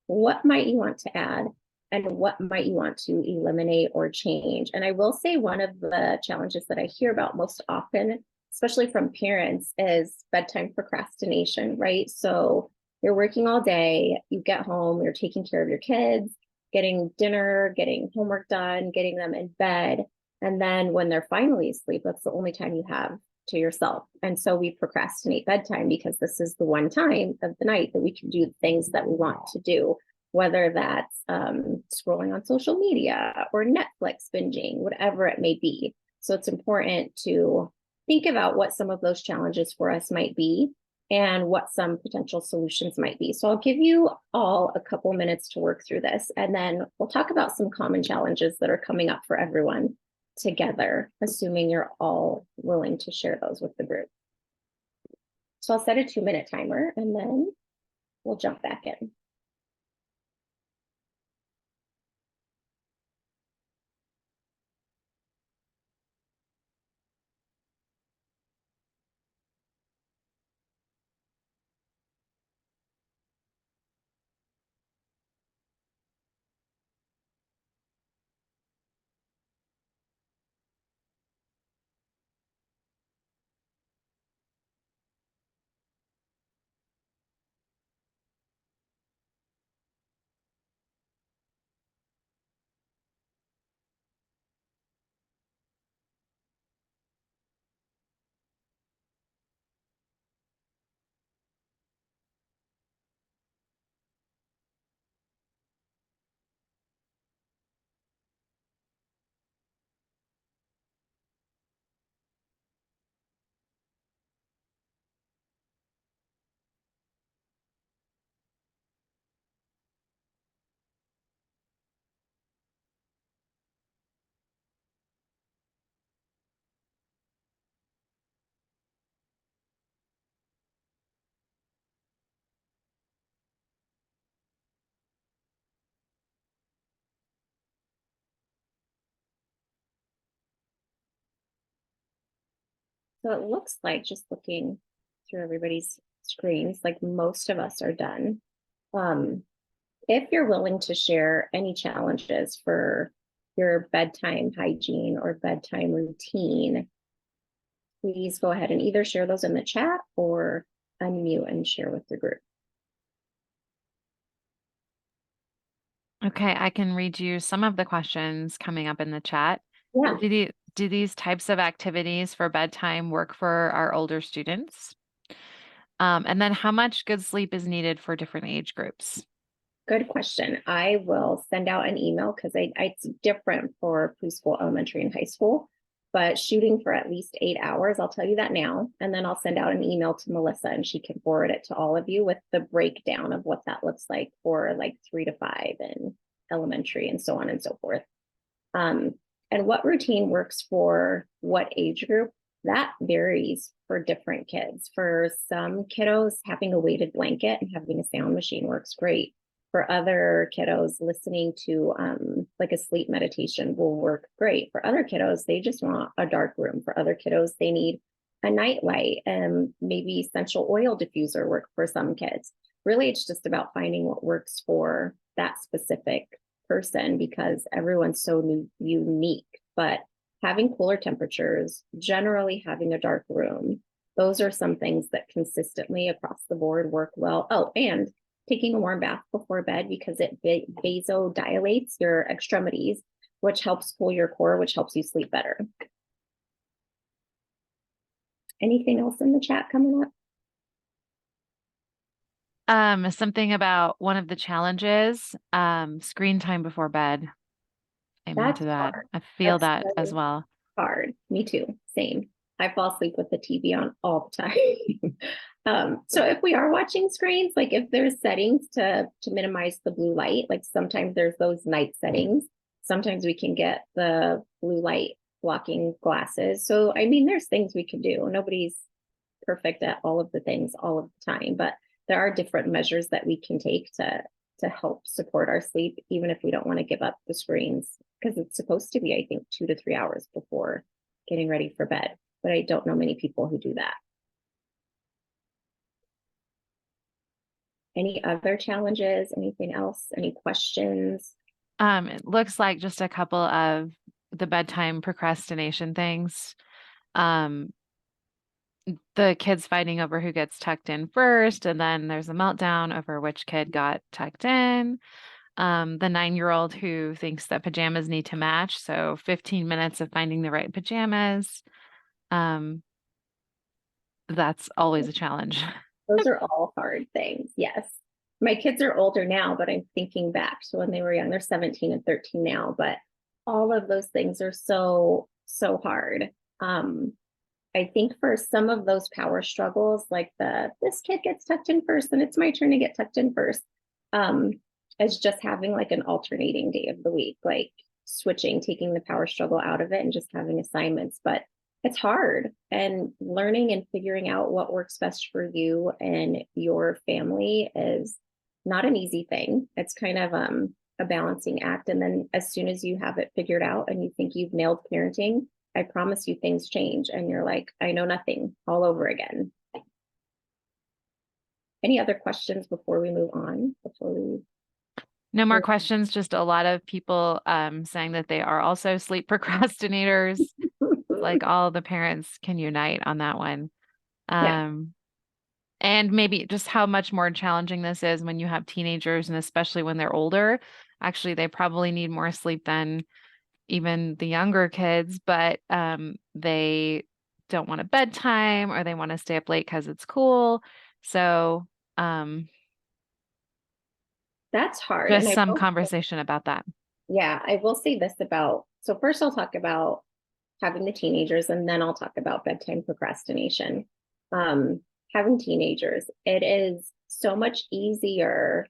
What might you want to add? And what might you want to eliminate or change? And I will say one of the challenges that I hear about most often, especially from parents, is bedtime procrastination, right? So you're working all day, you get home, you're taking care of your kids, getting dinner, getting homework done, getting them in bed. And then when they're finally asleep, that's the only time you have to yourself. And so we procrastinate bedtime because this is the one time of the night that we can do the things that we want to do, whether that's scrolling on social media or Netflix binging, whatever it may be. So it's important to think about what some of those challenges for us might be and what some potential solutions might be. So I'll give you all a couple minutes to work through this, and then we'll talk about some common challenges that are coming up for everyone together, assuming you're all willing to share those with the group. So I'll set a 2-minute timer and then we'll jump back in. So it looks like, just looking through everybody's screens, like most of us are done. If you're willing to share any challenges for your bedtime hygiene or bedtime routine, please go ahead and either share those in the chat or unmute and share with the group. Okay, I can read you some of the questions coming up in the chat. Yeah. Do these types of activities for bedtime work for our older students? And then how much good sleep is needed for different age groups? Good question. I will send out an email because it's different for preschool, elementary, and high school, but shooting for at least 8 hours, I'll tell you that now. And then I'll send out an email to Melissa and she can forward it to all of you with the breakdown of what that looks like for like 3 to 5 and elementary and so on and so forth. And what routine works for what age group, that varies for different kids. For some kiddos, having a weighted blanket and having a sound machine works great. For other kiddos, listening to like a sleep meditation will work great. For other kiddos, they just want a dark room. For other kiddos, they need a night light and maybe essential oil diffuser work for some kids. Really, it's just about finding what works for that specific person because everyone's so unique. But having cooler temperatures, generally having a dark room, those are some things that consistently across the board work well. Oh, and taking a warm bath before bed because it vasodilates your extremities, which helps cool your core, which helps you sleep better. Anything else in the chat coming up? Something about one of the challenges, screen time before bed. Amen That's to that. hard. I feel That's that as well. Hard. Me too. Same. I fall asleep with the TV on all the time. So if we are watching screens, like if there's settings to minimize the blue light, like sometimes there's those night settings. Sometimes we can get the blue light blocking glasses. So I mean, there's things we can do. Nobody's perfect at all of the things all of the time, but there are different measures that we can take to help support our sleep, even if we don't want to give up the screens, because it's supposed to be, I think, 2 to 3 hours before getting ready for bed. But I don't know many people who do that. Any other challenges? Anything else? Any questions? It looks like just a couple of the bedtime procrastination things. The kids fighting over who gets tucked in first, and then there's a meltdown over which kid got tucked in. The 9-year-old who thinks that pajamas need to match, so 15 minutes of finding the right pajamas. That's always a challenge. Those are all hard things. Yes. My kids are older now, but I'm thinking back to when they were young. They're 17 and 13 now, but all of those things are so hard. I think for some of those power struggles, like this kid gets tucked in first and it's my turn to get tucked in first, is just having like an alternating day of the week, like switching, taking the power struggle out of it and just having assignments. But it's hard, and learning and figuring out what works best for you and your family is not an easy thing. It's kind of a balancing act. And then as soon as you have it figured out and you think you've nailed parenting, I promise you things change and you're like, I know nothing all over again. Any other questions before we move on? No more questions, just a lot of people saying that they are also sleep procrastinators. Like all the parents can unite on that one. Yeah. And maybe just how much more challenging this is when you have teenagers, and especially when they're older. Actually, they probably need more sleep than even the younger kids, but they don't want a bedtime or they want to stay up late because it's cool. So that's hard. just And some conversation about that. Yeah, I will say this about, so first I'll talk about having the teenagers and then I'll talk about bedtime procrastination. Having teenagers, it is so much easier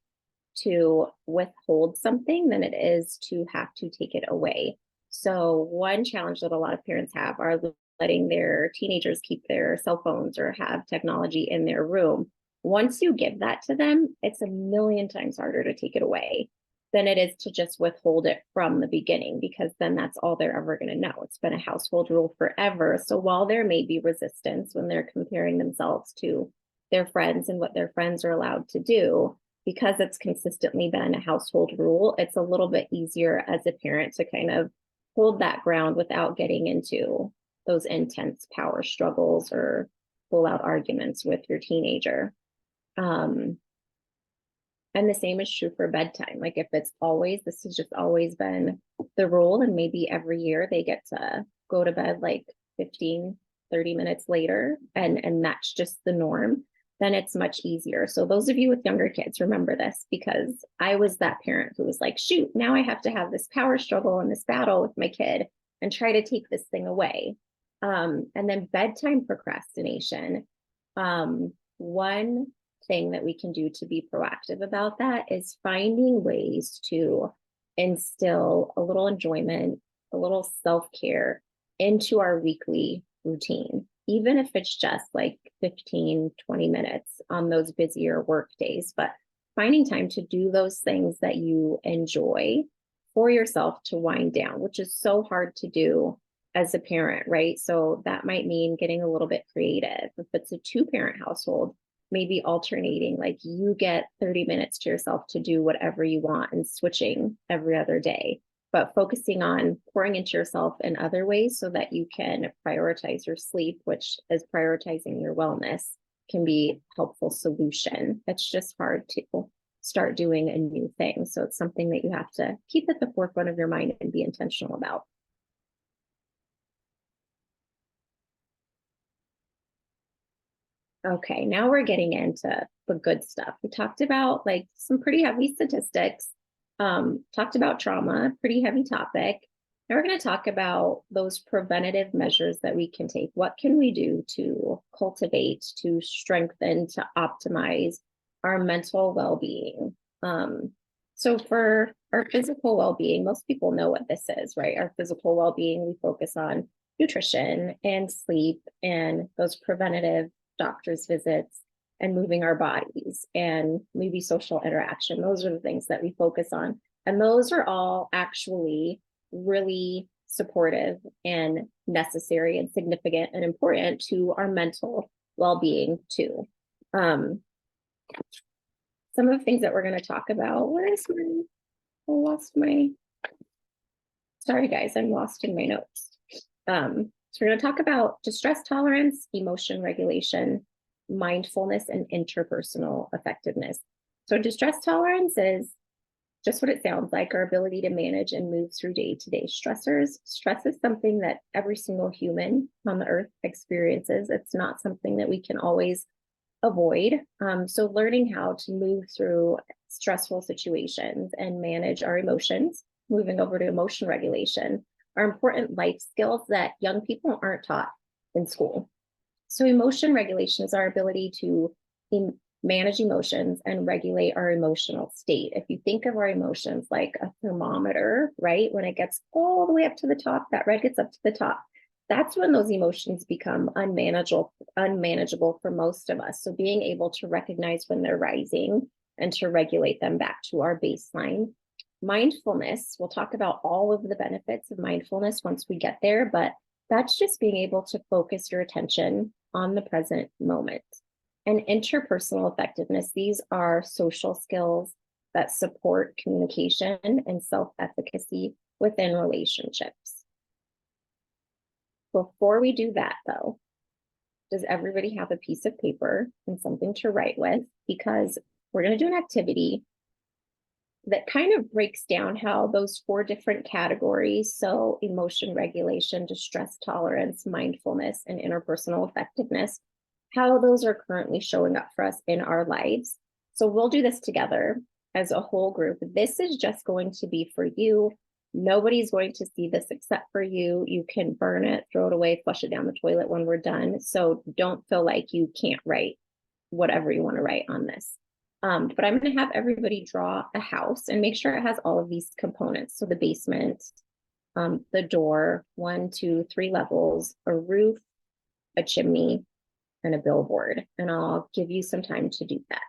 to withhold something than it is to have to take it away. So one challenge that a lot of parents have are letting their teenagers keep their cell phones or have technology in their room. Once you give that to them, it's a million times harder to take it away. than it is to just withhold it from the beginning, because then that's all they're ever going to know. It's been a household rule forever. So while there may be resistance when they're comparing themselves to their friends and what their friends are allowed to do, because it's consistently been a household rule, it's a little bit easier as a parent to kind of hold that ground without getting into those intense power struggles or full out arguments with your teenager. And the same is true for bedtime. Like if it's always, this has just always been the rule, and maybe every year they get to go to bed like 15, 30 minutes later, and that's just the norm, then it's much easier. So those of you with younger kids, remember this, because I was that parent who was like, shoot, now I have to have this power struggle and this battle with my kid and try to take this thing away. And then bedtime procrastination. One thing that we can do to be proactive about that is finding ways to instill a little enjoyment, a little self-care into our weekly routine, even if it's just like 15, 20 minutes on those busier work days, but finding time to do those things that you enjoy for yourself to wind down, which is so hard to do as a parent, right? So that might mean getting a little bit creative. If it's a 2-parent household, maybe alternating, like you get 30 minutes to yourself to do whatever you want and switching every other day, but focusing on pouring into yourself in other ways so that you can prioritize your sleep, which is prioritizing your wellness, can be a helpful solution. It's just hard to start doing a new thing. So it's something that you have to keep at the forefront of your mind and be intentional about. Okay, now we're getting into the good stuff. We talked about like some pretty heavy statistics, talked about trauma, pretty heavy topic. Now we're going to talk about those preventative measures that we can take. What can we do to cultivate, to strengthen, to optimize our mental well-being? So for our physical well-being, most people know what this is, right? Our physical well-being, we focus on nutrition and sleep and those preventative doctor's visits and moving our bodies and maybe social interaction. Those are the things that we focus on. And those are all actually really supportive and necessary and significant and important to our mental well-being too. Some of the things that we're going to talk about, sorry guys, I'm lost in my notes. So we're going to talk about distress tolerance, emotion regulation, mindfulness, and interpersonal effectiveness. So distress tolerance is just what it sounds like, our ability to manage and move through day-to-day stressors. Stress is something that every single human on the earth experiences. It's not something that we can always avoid. So learning how to move through stressful situations and manage our emotions, moving over to emotion regulation, are important life skills that young people aren't taught in school. So emotion regulation is our ability to manage emotions and regulate our emotional state. If you think of our emotions like a thermometer, right? When it gets all the way up to the top, that red gets up to the top. That's when those emotions become unmanageable for most of us. So being able to recognize when they're rising and to regulate them back to our baseline. Mindfulness, we'll talk about all of the benefits of mindfulness once we get there, but that's just being able to focus your attention on the present moment. And interpersonal effectiveness, these are social skills that support communication and self-efficacy within relationships. Before we do that though, does everybody have a piece of paper and something to write with? Because we're going to do an activity that kind of breaks down how those 4 different categories, so emotion regulation, distress tolerance, mindfulness, and interpersonal effectiveness, how those are currently showing up for us in our lives. So we'll do this together as a whole group. This is just going to be for you. Nobody's going to see this except for you. You can burn it, throw it away, flush it down the toilet when we're done. So don't feel like you can't write whatever you want to write on this. But I'm going to have everybody draw a house and make sure it has all of these components. So the basement, the door, 1, 2, 3 levels, a roof, a chimney, and a billboard. And I'll give you some time to do that.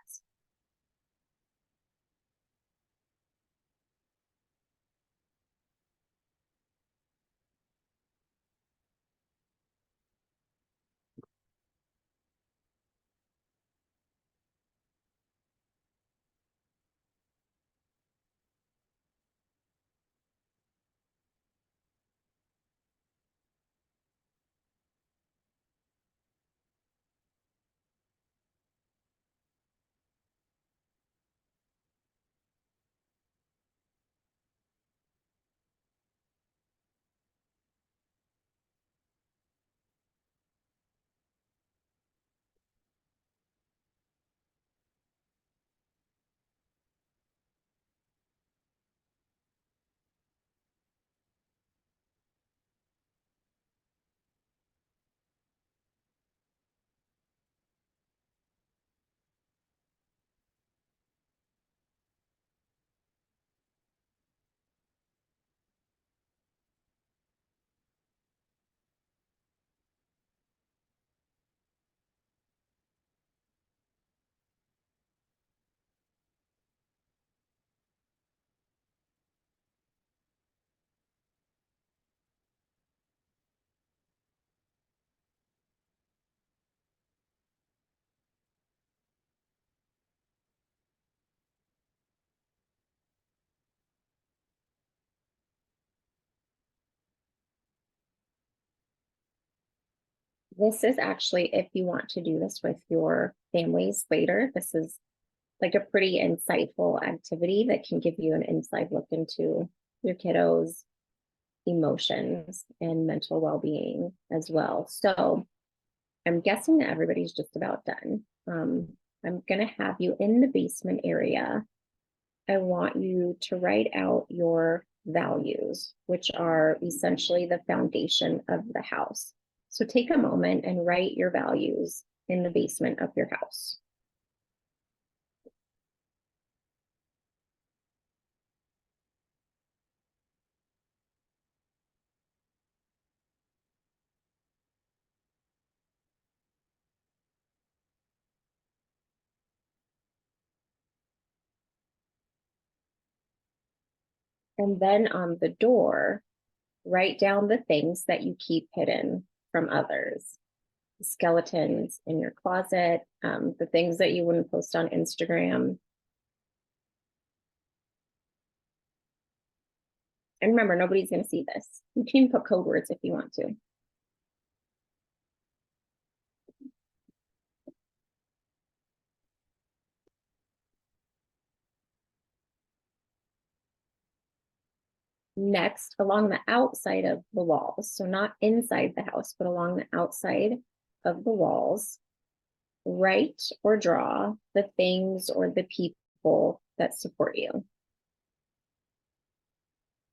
This is actually, if you want to do this with your families later, this is like a pretty insightful activity that can give you an inside look into your kiddos' emotions and mental well-being as well. So I'm guessing that everybody's just about done. I'm gonna have you in the basement area. I want you to write out your values, which are essentially the foundation of the house. So take a moment and write your values in the basement of your house. And then on the door, write down the things that you keep hidden from others. The skeletons in your closet, the things that you wouldn't post on Instagram. And remember, nobody's going to see this. You can put code words if you want to. Next, along the outside of the walls, so not inside the house, but along the outside of the walls, write or draw the things or the people that support you.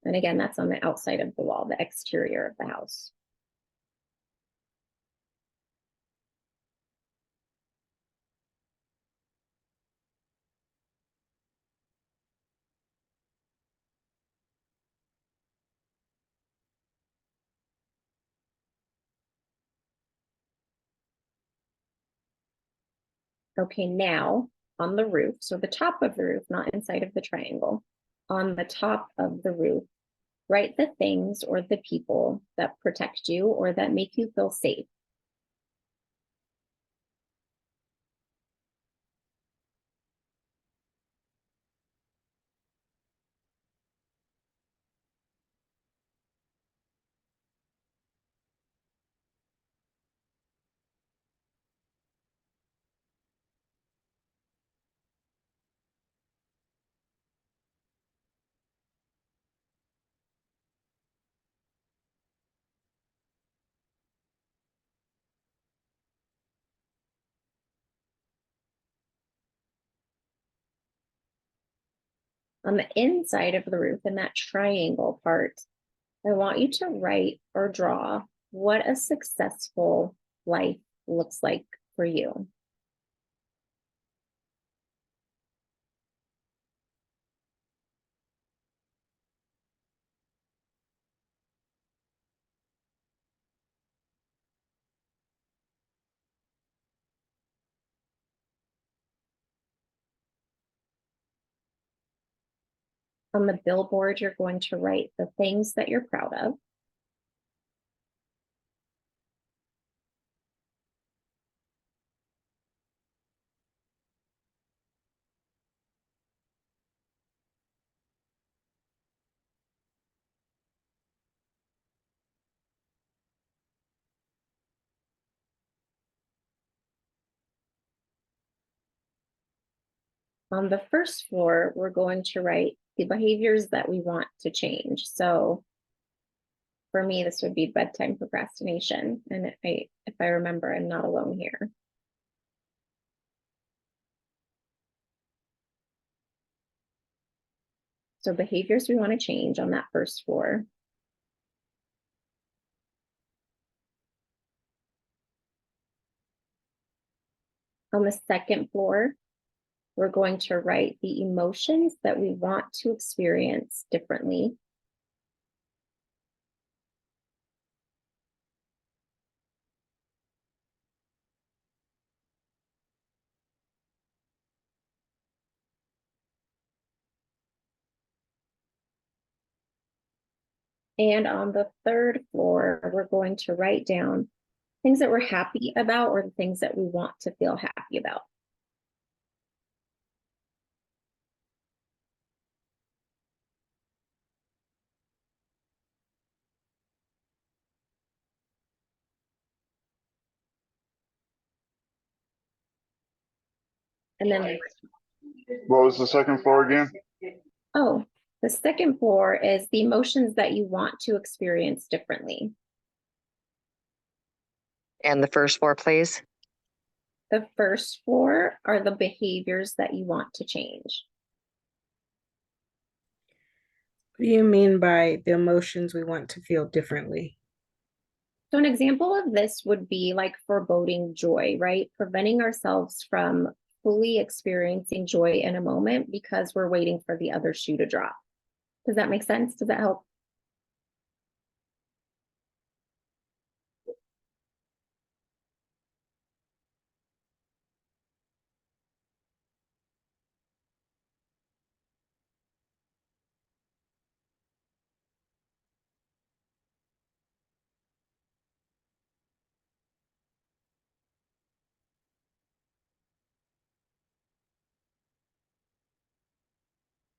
And again, that's on the outside of the wall, the exterior of the house. Okay, now on the roof, so the top of the roof, not inside of the triangle, on the top of the roof, write the things or the people that protect you or that make you feel safe. On the inside of the roof, in that triangle part, I want you to write or draw what a successful life looks like for you. On the billboard, you're going to write the things that you're proud of. On the first floor, we're going to write the behaviors that we want to change. So for me, this would be bedtime procrastination. And if I remember, I'm not alone here. So behaviors we want to change on that first floor. On the second floor, we're going to write the emotions that we want to experience differently. And on the third floor, we're going to write down things that we're happy about or the things that we want to feel happy about. And then, What was the second floor again? oh, the second floor is the emotions that you want to experience differently. And the first floor, please. The first floor are the behaviors that you want to change. What do you mean by the emotions we want to feel differently? So an example of this would be like foreboding joy, right? Preventing ourselves from fully experiencing joy in a moment because we're waiting for the other shoe to drop. Does that make sense? Does that help?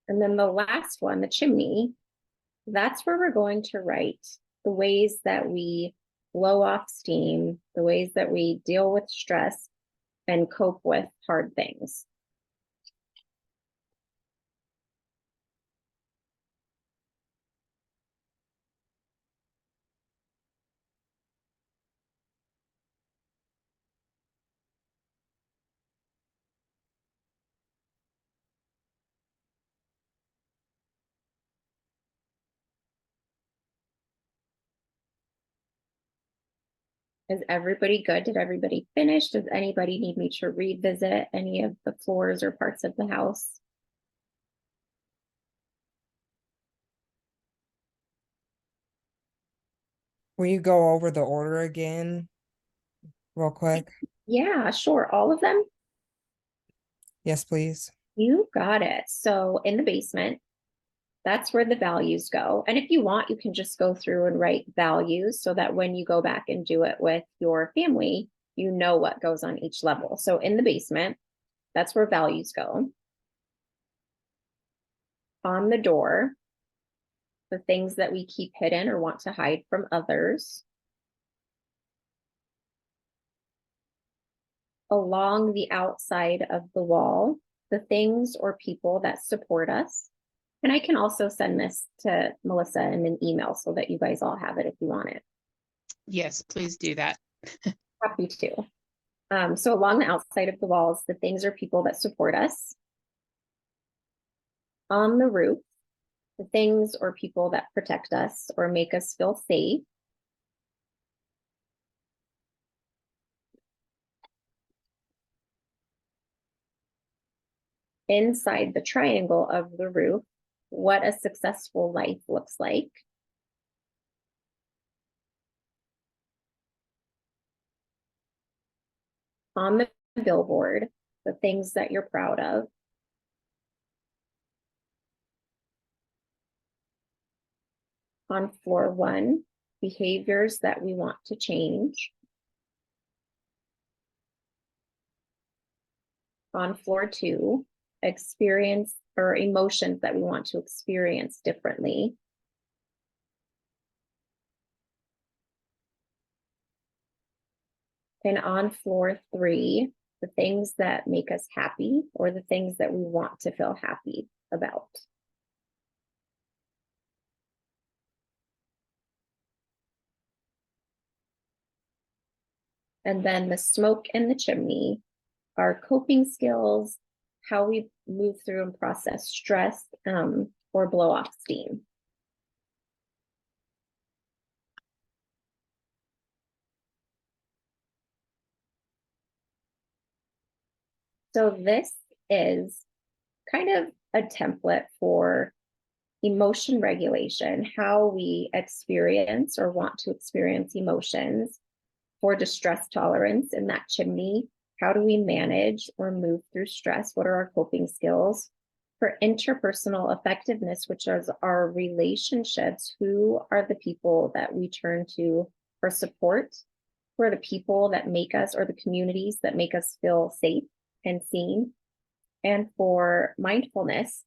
And then the last one, the chimney, that's where we're going to write the ways that we blow off steam, the ways that we deal with stress and cope with hard things. Is everybody good? Did everybody finish? Does anybody need me to revisit any of the floors or parts of the house? Will you go over the order again real quick? Yeah, sure. All of them? Yes, please. You got it. So in the basement, that's where the values go. And if you want, you can just go through and write values so that when you go back and do it with your family, you know what goes on each level. So in the basement, that's where values go. On the door, the things that we keep hidden or want to hide from others. Along the outside of the wall, the things or people that support us. And I can also send this to Melissa in an email so that you guys all have it if you want it. Yes, please do that. Happy to. So along the outside of the walls, the things or people that support us. On the roof, the things or people that protect us or make us feel safe. Inside the triangle of the roof, what a successful life looks like. On the billboard, the things that you're proud of. On floor 1, behaviors that we want to change. On floor 2, experience or emotions that we want to experience differently. And on floor 3, the things that make us happy or the things that we want to feel happy about. And then the smoke in the chimney, our coping skills, how we move through and process stress or blow off steam. So this is kind of a template for emotion regulation, how we experience or want to experience emotions. For distress tolerance in that chimney, how do we manage or move through stress? What are our coping skills? For interpersonal effectiveness, which is our relationships, who are the people that we turn to for support? Who are the people that make us, or the communities that make us feel safe and seen? And for mindfulness,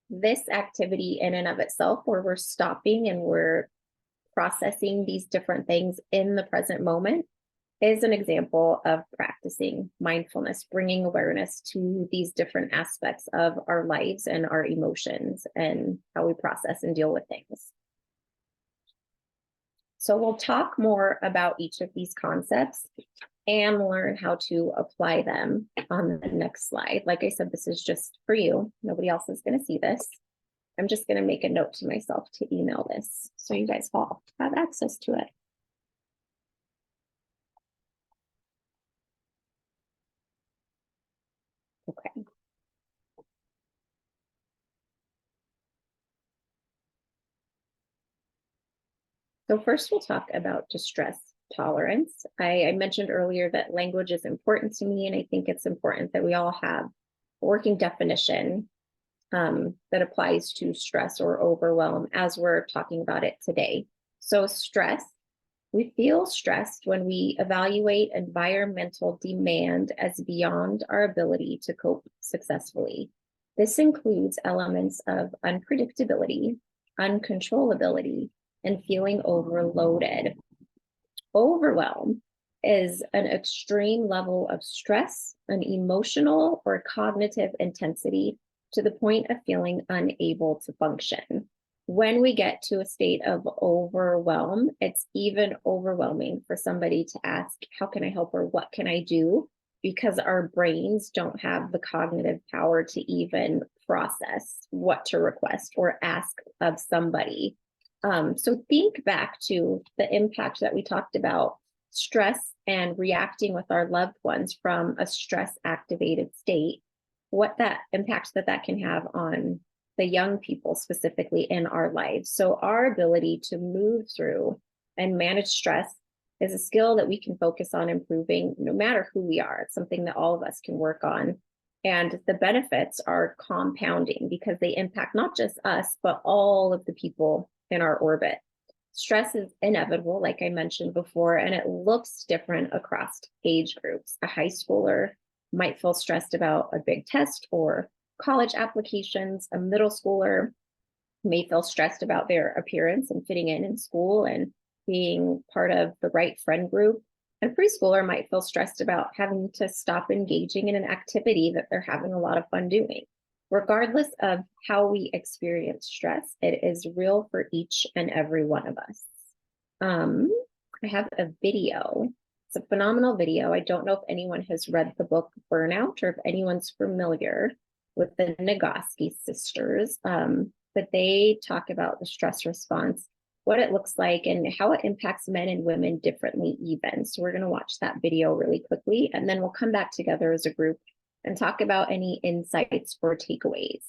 this activity in and of itself, where we're stopping and we're processing these different things in the present moment, is an example of practicing mindfulness, bringing awareness to these different aspects of our lives and our emotions and how we process and deal with things. So we'll talk more about each of these concepts and learn how to apply them on the next slide. Like I said, this is just for you. Nobody else is going to see this. I'm just going to make a note to myself to email this so you guys all have access to it. Okay. So first we'll talk about distress tolerance. I mentioned earlier that language is important to me, and I think it's important that we all have a working definition that applies to stress or overwhelm as we're talking about it today. So stress, we feel stressed when we evaluate environmental demand as beyond our ability to cope successfully. This includes elements of unpredictability, uncontrollability, and feeling overloaded. Overwhelm is an extreme level of stress, an emotional or cognitive intensity to the point of feeling unable to function. When we get to a state of overwhelm, it's even overwhelming for somebody to ask, how can I help or what can I do? Because our brains don't have the cognitive power to even process what to request or ask of somebody. So think back to the impact that we talked about, stress and reacting with our loved ones from a stress activated state, what that impact that can have on the young people specifically in our lives. So our ability to move through and manage stress is a skill that we can focus on improving no matter who we are. It's something that all of us can work on. And the benefits are compounding because they impact not just us, but all of the people in our orbit. Stress is inevitable, like I mentioned before, and it looks different across age groups. A high schooler might feel stressed about a big test or college applications. A middle schooler may feel stressed about their appearance and fitting in school and being part of the right friend group. And a preschooler might feel stressed about having to stop engaging in an activity that they're having a lot of fun doing. Regardless of how we experience stress, it is real for each and every one of us. I have a video. It's a phenomenal video. I don't know if anyone has read the book Burnout or if anyone's familiar with the Nagoski sisters, but they talk about the stress response, what it looks like, and how it impacts men and women differently even. So we're going to watch that video really quickly, and then we'll come back together as a group and talk about any insights or takeaways.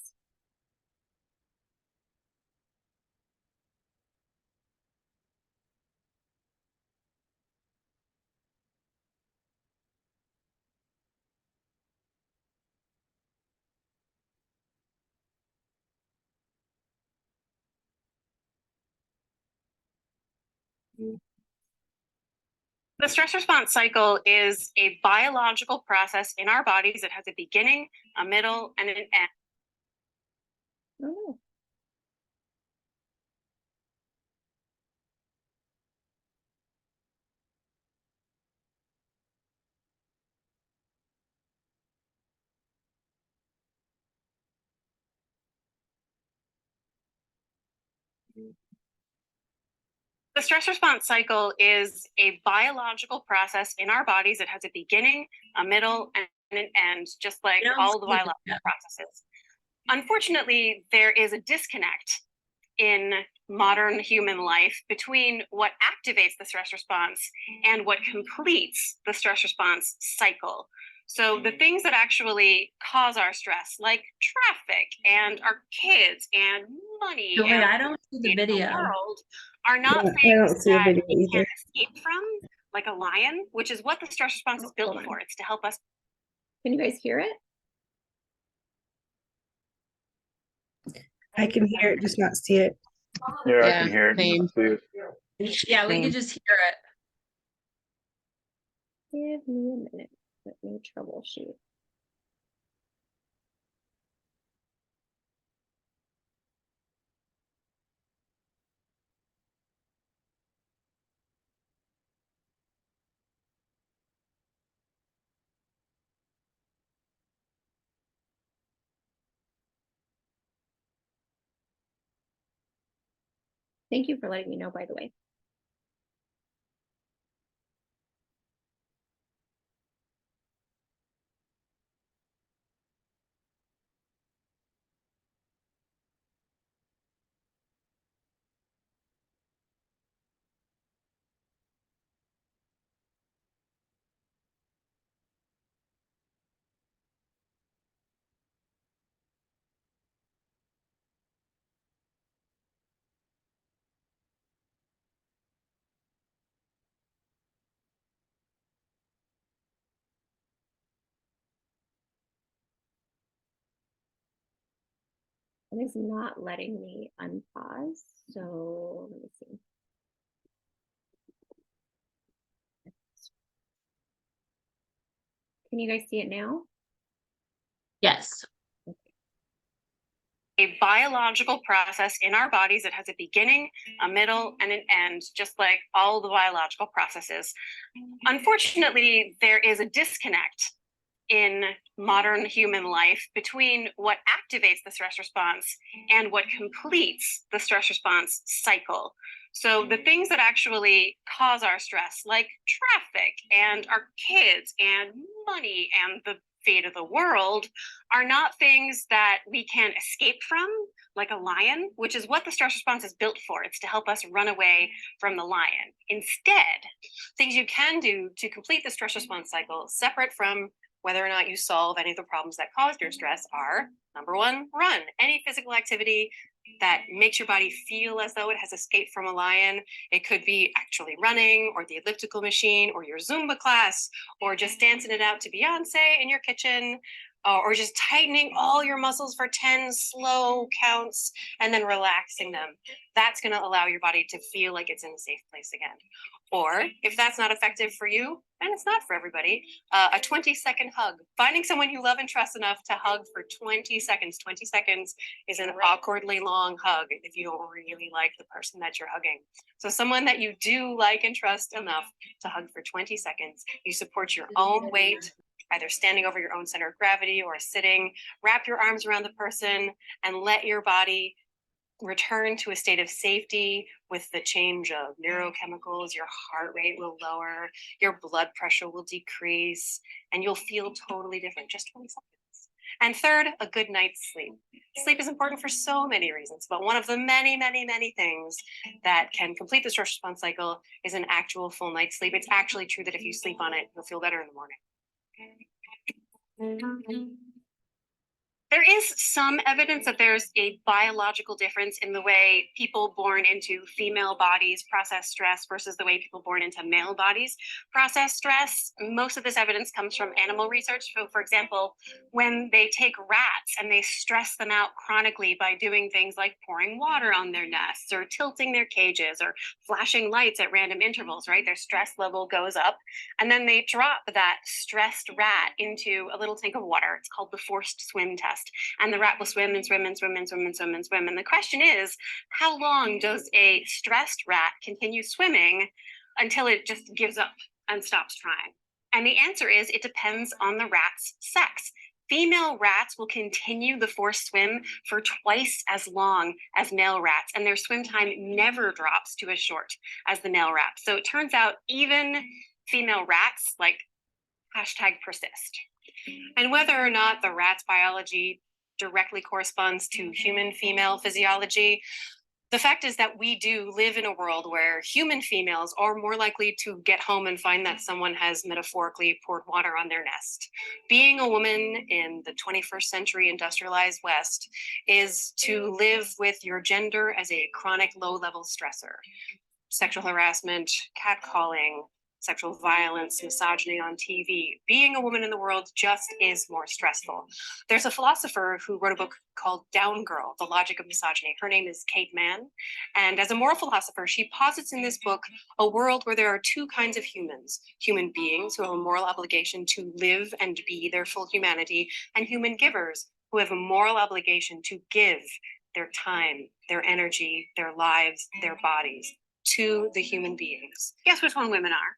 The stress response cycle is a biological process in our bodies. It has a beginning, a middle, and an end. Oh. The stress response cycle is a biological process in our bodies. It has a beginning, a middle, and an end, just like all the biological processes. Unfortunately, there is a disconnect in modern human life between what activates the stress response and what completes the stress response cycle. So the things that actually cause our stress, like traffic and our kids and money Julie, and I don't see the video. world, are not Yeah, I things don't see a that video we either. can't escape from, like a lion, which is what the stress response is built for. It's to help us. Can you guys hear it? I can hear it, just not see it. Yeah, I Yeah, can hear it. same. and see it. Yeah, we Same. could just hear it. Give me a minute. Let me troubleshoot. Thank you for letting me know, by the way. It is not letting me unpause. So let me see. Can you guys see it now? Yes. A biological process in our bodies that has a beginning, a middle, and an end, just like all the biological processes. Unfortunately, there is a disconnect in modern human life between what activates the stress response and what completes the stress response cycle. So the things that actually cause our stress, like traffic and our kids and money and the fate of the world, are not things that we can escape from, like a lion, which is what the stress response is built for. It's to help us run away from the lion. Instead, things you can do to complete the stress response cycle, separate from whether or not you solve any of the problems that caused your stress, are number one, run. Any physical activity that makes your body feel as though it has escaped from a lion. It could be actually running, or the elliptical machine, or your Zumba class, or just dancing it out to Beyonce in your kitchen, or just tightening all your muscles for 10 slow counts and then relaxing them. That's going to allow your body to feel like it's in a safe place again. Or if that's not effective for you, and it's not for everybody, a 20-second hug. Finding someone you love and trust enough to hug for 20 seconds. 20 seconds is an awkwardly long hug if you don't really like the person that you're hugging. So someone that you do like and trust enough to hug for 20 seconds. You support your own weight, either standing over your own center of gravity or sitting. Wrap your arms around the person and let your body return to a state of safety. With the change of neurochemicals, your heart rate will lower, your blood pressure will decrease, and you'll feel totally different. Just 20 seconds. And third, a good night's sleep. Sleep is important for so many reasons, but one of the many, many, many things that can complete the stress response cycle is an actual full night's sleep. It's actually true that if you sleep on it, you'll feel better in the morning. There is some evidence that there's a biological difference in the way people born into female bodies process stress versus the way people born into male bodies process stress. Most of this evidence comes from animal research. So, for example, when they take rats and they stress them out chronically by doing things like pouring water on their nests or tilting their cages or flashing lights at random intervals, right? Their stress level goes up, and then they drop that stressed rat into a little tank of water. It's called the forced swim test. And the rat will swim and swim and swim and swim and swim and swim. And the question is, how long does a stressed rat continue swimming until it just gives up and stops trying? And the answer is, it depends on the rat's sex. Female rats will continue the forced swim for twice as long as male rats, and their swim time never drops to as short as the male rat. So it turns out even female rats, like, #persist. And whether or not the rat's biology directly corresponds to human female physiology, the fact is that we do live in a world where human females are more likely to get home and find that someone has metaphorically poured water on their nest. Being a woman in the 21st century industrialized West is to live with your gender as a chronic low-level stressor. Sexual harassment, catcalling, sexual violence, misogyny on TV. Being a woman in the world just is more stressful. There's a philosopher who wrote a book called Down Girl, The Logic of Misogyny. Her name is Kate Mann. And as a moral philosopher, she posits in this book a world where there are two kinds of humans: human beings who have a moral obligation to live and be their full humanity, and human givers who have a moral obligation to give their time, their energy, their lives, their bodies to the human beings. Guess which one women are?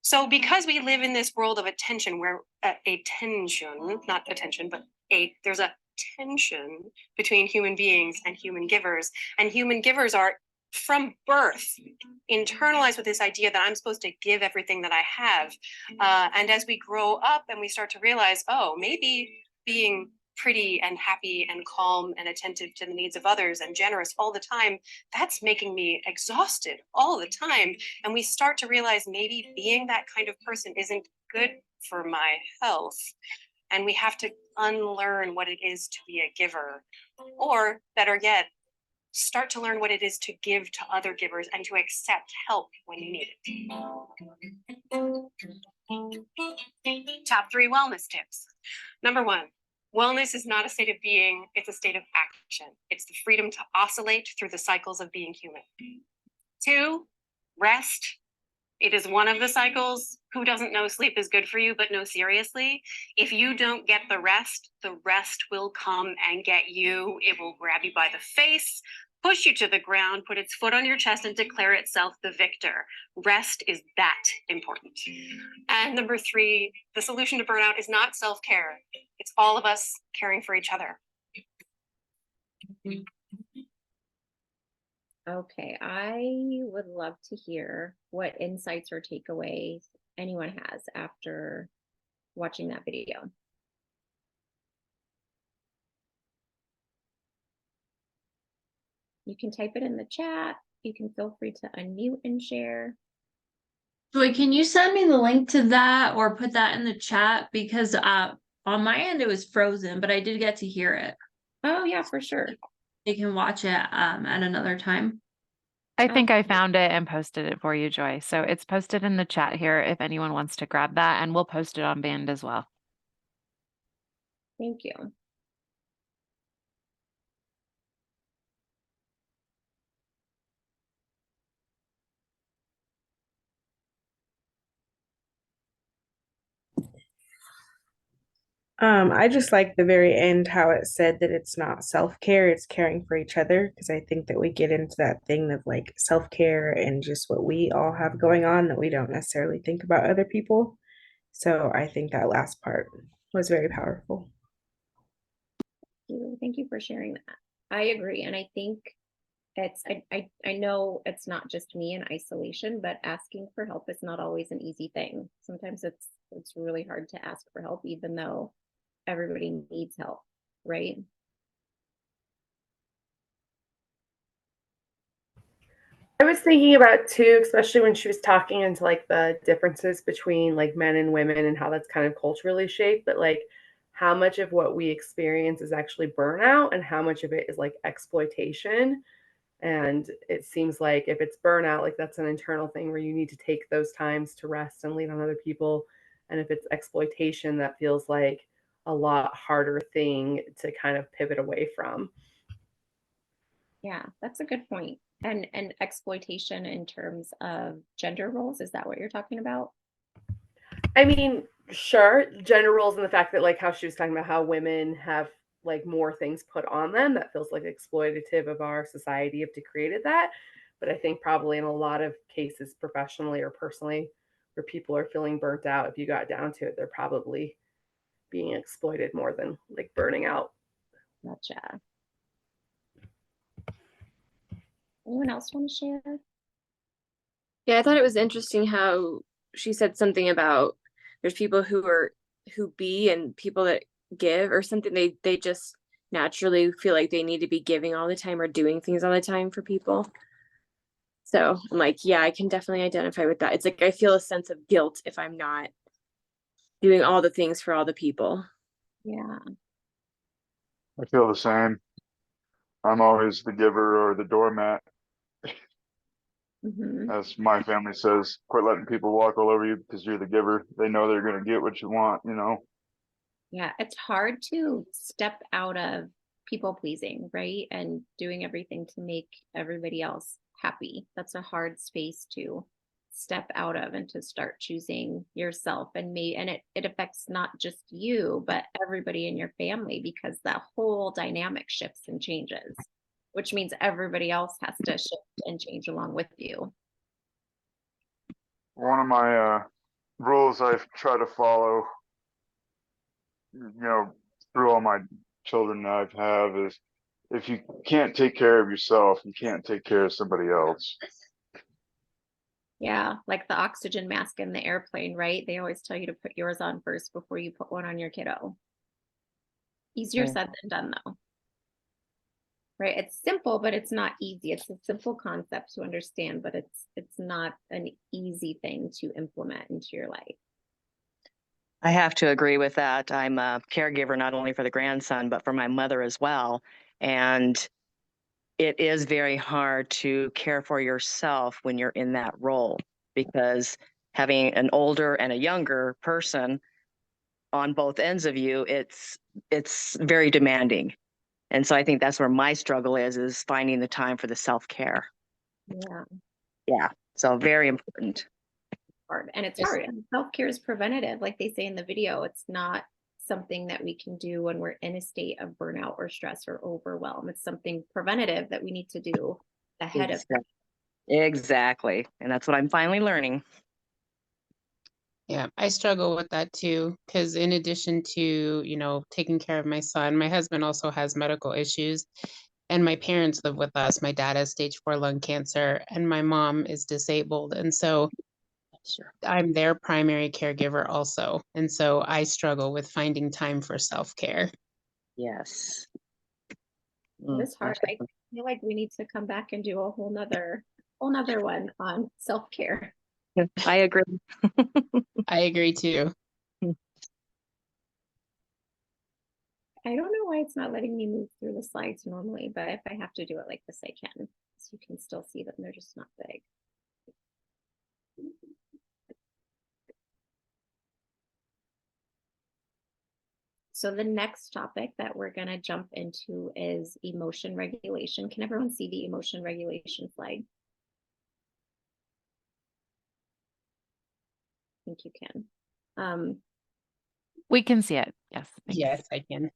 So because we live in this world of attention, where there's a tension between human beings and human givers. And human givers are from birth internalized with this idea that I'm supposed to give everything that I have. And as we grow up and we start to realize, oh, maybe being pretty and happy and calm and attentive to the needs of others and generous all the time, that's making me exhausted all the time. And we start to realize maybe being that kind of person isn't good for my health. And we have to unlearn what it is to be a giver, or better yet, start to learn what it is to give to other givers and to accept help when you need it. Top 3 wellness tips. Number 1, wellness is not a state of being, it's a state of action. It's the freedom to oscillate through the cycles of being human. 2, rest. It is one of the cycles. Who doesn't know sleep is good for you, but no, seriously, if you don't get the rest will come and get you. It will grab you by the face, push you to the ground, put its foot on your chest, and declare itself the victor. Rest is that important. And number 3, the solution to burnout is not self-care. It's all of us caring for each other. Okay, I would love to hear what insights or takeaways anyone has after watching that video. You can type it in the chat. You can feel free to unmute and share. Joy, can you send me the link to that or put that in the chat? Because on my end it was frozen, but I did get to hear it. Oh yeah, for sure. You can watch it at another time. I think I found it and posted it for you, Joy. So it's posted in the chat here if anyone wants to grab that, and we'll post it on Band as well. Thank you. I just like the very end how it said that it's not self-care, it's caring for each other. Because I think that we get into that thing of like self-care and just what we all have going on that we don't necessarily think about other people. So I think that last part was very powerful. Thank you for sharing that. I agree. And I think I know it's not just me in isolation, but asking for help is not always an easy thing. Sometimes it's really hard to ask for help, even though everybody needs help, right? I was thinking about too, especially when she was talking into like the differences between like men and women and how that's kind of culturally shaped, but like how much of what we experience is actually burnout and how much of it is like exploitation. And it seems like if it's burnout, like that's an internal thing where you need to take those times to rest and lean on other people. And if it's exploitation, that feels like a lot harder thing to kind of pivot away from. Yeah, that's a good point. And exploitation in terms of gender roles, is that what you're talking about? I mean, sure, gender roles and the fact that like how she was talking about how women have like more things put on them that feels like exploitative of our society have created that. But I think probably in a lot of cases, professionally or personally, where people are feeling burnt out, if you got down to it, they're probably being exploited more than like burning out. Gotcha. Anyone else want to share? Yeah, I thought it was interesting how she said something about there's people who be and people that give or something. They just naturally feel like they need to be giving all the time or doing things all the time for people. So I'm like, yeah, I can definitely identify with that. It's like I feel a sense of guilt if I'm not doing all the things for all the people. Yeah. I feel the same. I'm always the giver or the doormat. As my family says, quit letting people walk all over you because you're the giver. They know they're going to get what you want, you know? Yeah, it's hard to step out of people pleasing, right? And doing everything to make everybody else happy. That's a hard space to step out of and to start choosing yourself. And it affects not just you, but everybody in your family, because that whole dynamic shifts and changes, which means everybody else has to shift and change along with you. One of my rules I try to follow, you know, through all my children I've have is if you can't take care of yourself, you can't take care of somebody else. Yeah, like the oxygen mask in the airplane, right? They always tell you to put yours on first before you put one on your kiddo. Easier said than done, though. Right? It's simple, but it's not easy. It's a simple concept to understand, but it's not an easy thing to implement into your life. I have to agree with that. I'm a caregiver not only for the grandson, but for my mother as well. And it is very hard to care for yourself when you're in that role, because having an older and a younger person on both ends of you, it's very demanding. And so I think that's where my struggle is finding the time for the self-care. Yeah. Yeah. So very important. Hard. And it's hard. And self-care is preventative. Like they say in the video, it's not something that we can do when we're in a state of burnout or stress or overwhelm. It's something preventative that we need to do ahead of that. Exactly. And that's what I'm finally learning. Yeah, I struggle with that too, because in addition to, you know, taking care of my son, my husband also has medical issues, and my parents live with us. My dad has stage 4 lung cancer, and my mom is disabled. And so I'm their primary caregiver also. And so I struggle with finding time for self-care. Yes. It's hard. I feel like we need to come back and do a whole nother one on self-care. I agree. I agree too. I don't know why it's not letting me move through the slides normally, but if I have to do it like this, I can. So you can still see them. They're just not big. So the next topic that we're going to jump into is emotion regulation. Can everyone see the emotion regulation slide? I think you can. We can see it. Yes. Thanks. Yes, I can.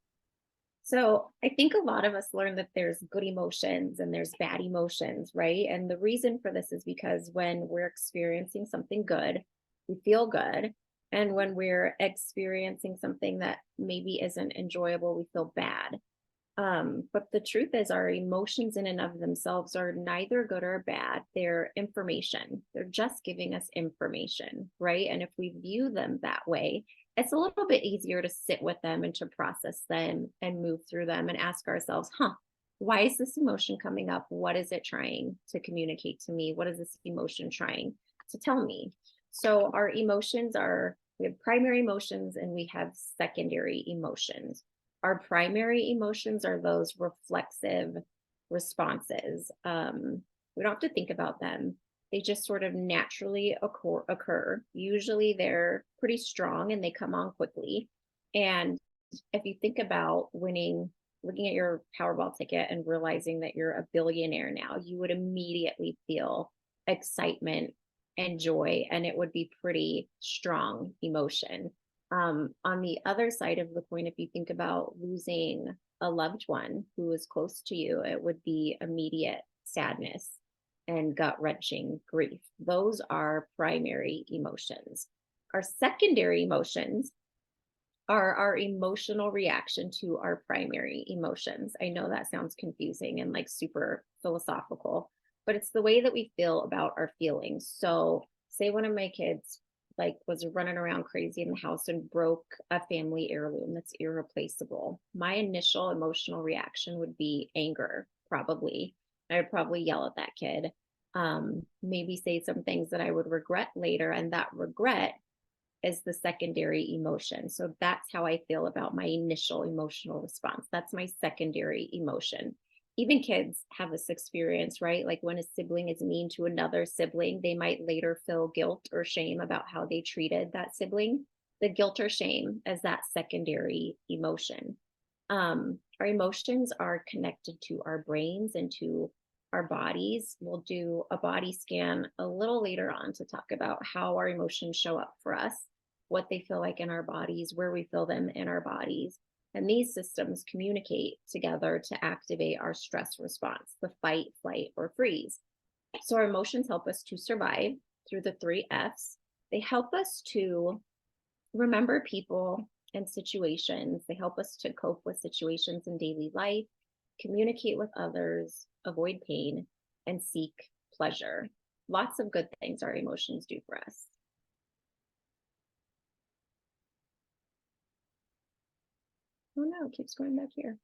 So I think a lot of us learn that there's good emotions and there's bad emotions, right? And the reason for this is because when we're experiencing something good, we feel good. And when we're experiencing something that maybe isn't enjoyable, we feel bad. But the truth is, our emotions in and of themselves are neither good or bad. They're information. They're just giving us information, right? And if we view them that way, it's a little bit easier to sit with them and to process them and move through them and ask ourselves, why is this emotion coming up? What is it trying to communicate to me? What is this emotion trying to tell me? So our emotions we have primary emotions and we have secondary emotions. Our primary emotions are those reflexive responses. We don't have to think about them. They just sort of naturally occur. Usually they're pretty strong and they come on quickly. And if you think about looking at your Powerball ticket and realizing that you're a billionaire now, you would immediately feel excitement and joy, and it would be pretty strong emotion. On the other side of the coin, if you think about losing a loved one who is close to you, it would be immediate sadness and gut-wrenching grief. Those are primary emotions. Our secondary emotions are our emotional reaction to our primary emotions. I know that sounds confusing and like super philosophical, but it's the way that we feel about our feelings. So say one of my kids was running around crazy in the house and broke a family heirloom that's irreplaceable. My initial emotional reaction would be anger, probably. I would probably yell at that kid, maybe say some things that I would regret later. And that regret is the secondary emotion. So that's how I feel about my initial emotional response. That's my secondary emotion. Even kids have this experience, right? Like when a sibling is mean to another sibling, they might later feel guilt or shame about how they treated that sibling. The guilt or shame is that secondary emotion. Our emotions are connected to our brains and to our bodies. We'll do a body scan a little later on to talk about how our emotions show up for us, what they feel like in our bodies, where we feel them in our bodies. And these systems communicate together to activate our stress response, the fight, flight, or freeze. So our emotions help us to survive through the 3 F's. They help us to remember people and situations. They help us to cope with situations in daily life, communicate with others, avoid pain, and seek pleasure. Lots of good things our emotions do for us. Oh no, it keeps going back here.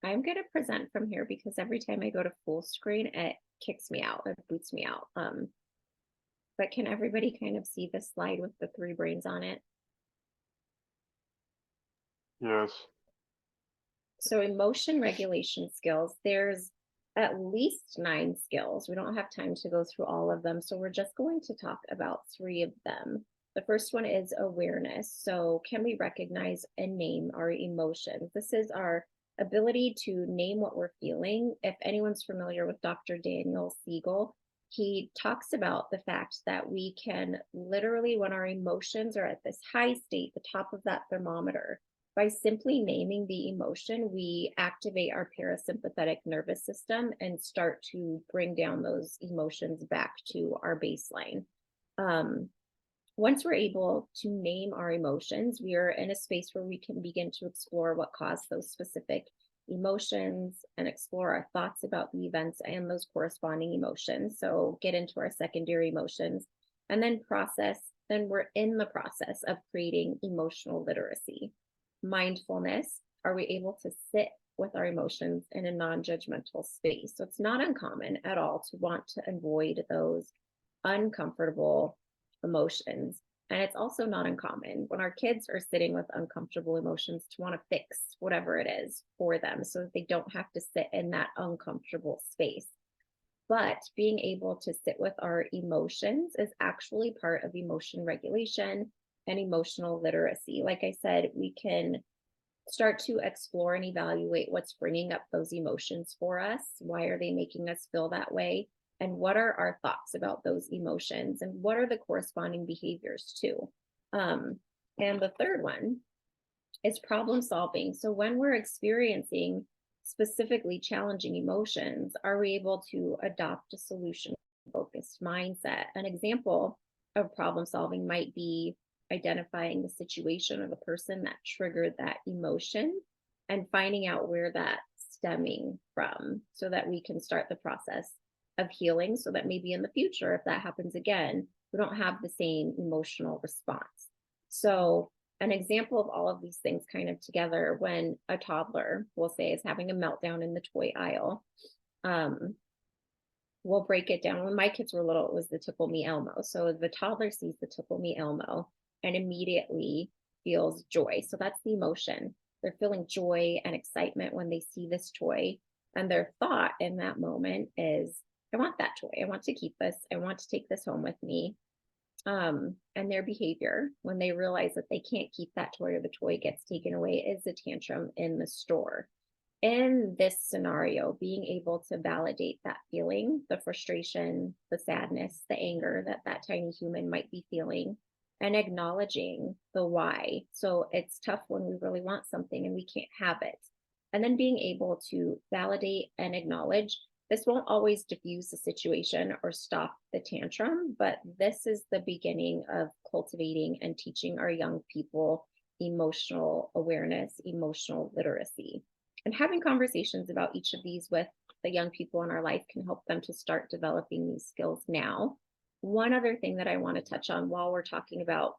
I'm going to present from here because every time I go to full screen, it kicks me out, it boots me out. But can everybody kind of see the slide with the 3 brains on it? Yes. So emotion regulation skills, there's at least 9 skills. We don't have time to go through all of them. So we're just going to talk about 3 of them. The first one is awareness. So can we recognize and name our emotions? This is our ability to name what we're feeling. If anyone's familiar with Dr. Daniel Siegel, he talks about the fact that we can literally, when our emotions are at this high state, the top of that thermometer, by simply naming the emotion, we activate our parasympathetic nervous system and start to bring down those emotions back to our baseline. Once we're able to name our emotions, we are in a space where we can begin to explore what caused those specific emotions and explore our thoughts about the events and those corresponding emotions. So get into our secondary emotions and then then we're in the process of creating emotional literacy. Mindfulness, are we able to sit with our emotions in a non-judgmental space? So it's not uncommon at all to want to avoid those uncomfortable emotions. And it's also not uncommon when our kids are sitting with uncomfortable emotions to want to fix whatever it is for them so that they don't have to sit in that uncomfortable space. But being able to sit with our emotions is actually part of emotion regulation and emotional literacy. Like I said, we can start to explore and evaluate what's bringing up those emotions for us. Why are they making us feel that way? And what are our thoughts about those emotions? And what are the corresponding behaviors too? And the third one is problem solving. So when we're experiencing specifically challenging emotions, are we able to adopt a solution focused mindset? An example of problem solving might be identifying the situation or the person that triggered that emotion and finding out where that's stemming from so that we can start the process of healing so that maybe in the future, if that happens again, we don't have the same emotional response. So an example of all of these things kind of together, when a toddler, we'll say, is having a meltdown in the toy aisle, we'll break it down. When my kids were little, it was the Tickle Me Elmo. So the toddler sees the Tickle Me Elmo and immediately feels joy. So that's the emotion. They're feeling joy and excitement when they see this toy. And their thought in that moment is, I want that toy. I want to keep this. I want to take this home with me. And their behavior when they realize that they can't keep that toy or the toy gets taken away is a tantrum in the store. In this scenario, being able to validate that feeling, the frustration, the sadness, the anger that that tiny human might be feeling, and acknowledging the why. So it's tough when we really want something and we can't have it. And then being able to validate and acknowledge. This won't always diffuse the situation or stop the tantrum, but this is the beginning of cultivating and teaching our young people emotional awareness, emotional literacy. And having conversations about each of these with the young people in our life can help them to start developing these skills now. One other thing that I want to touch on while we're talking about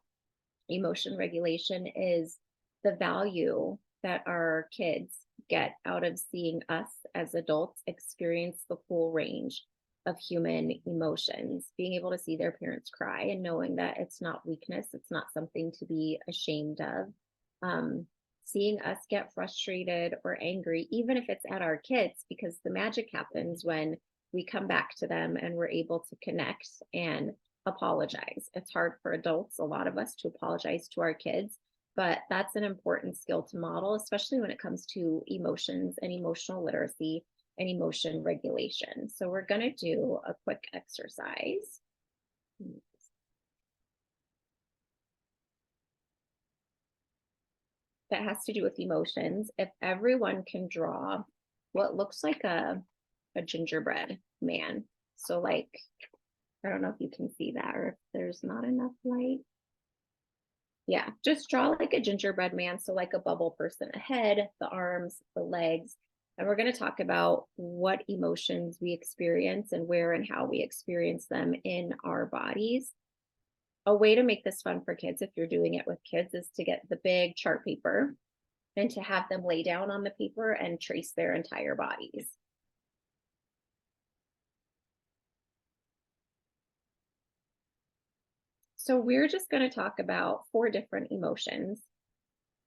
emotion regulation is the value that our kids get out of seeing us as adults experience the full range of human emotions, being able to see their parents cry and knowing that it's not weakness, it's not something to be ashamed of. Seeing us get frustrated or angry, even if it's at our kids, because the magic happens when we come back to them and we're able to connect and apologize. It's hard for adults, a lot of us, to apologize to our kids, but that's an important skill to model, especially when it comes to emotions and emotional literacy and emotion regulation. So we're going to do a quick exercise. That has to do with emotions. If everyone can draw what looks like a gingerbread man. So like, I don't know if you can see that or if there's not enough light. Yeah, just draw like a gingerbread man. So like a bubble person, a head, the arms, the legs. And we're going to talk about what emotions we experience and where and how we experience them in our bodies. A way to make this fun for kids, if you're doing it with kids, is to get the big chart paper and to have them lay down on the paper and trace their entire bodies. So we're just going to talk about 4 different emotions.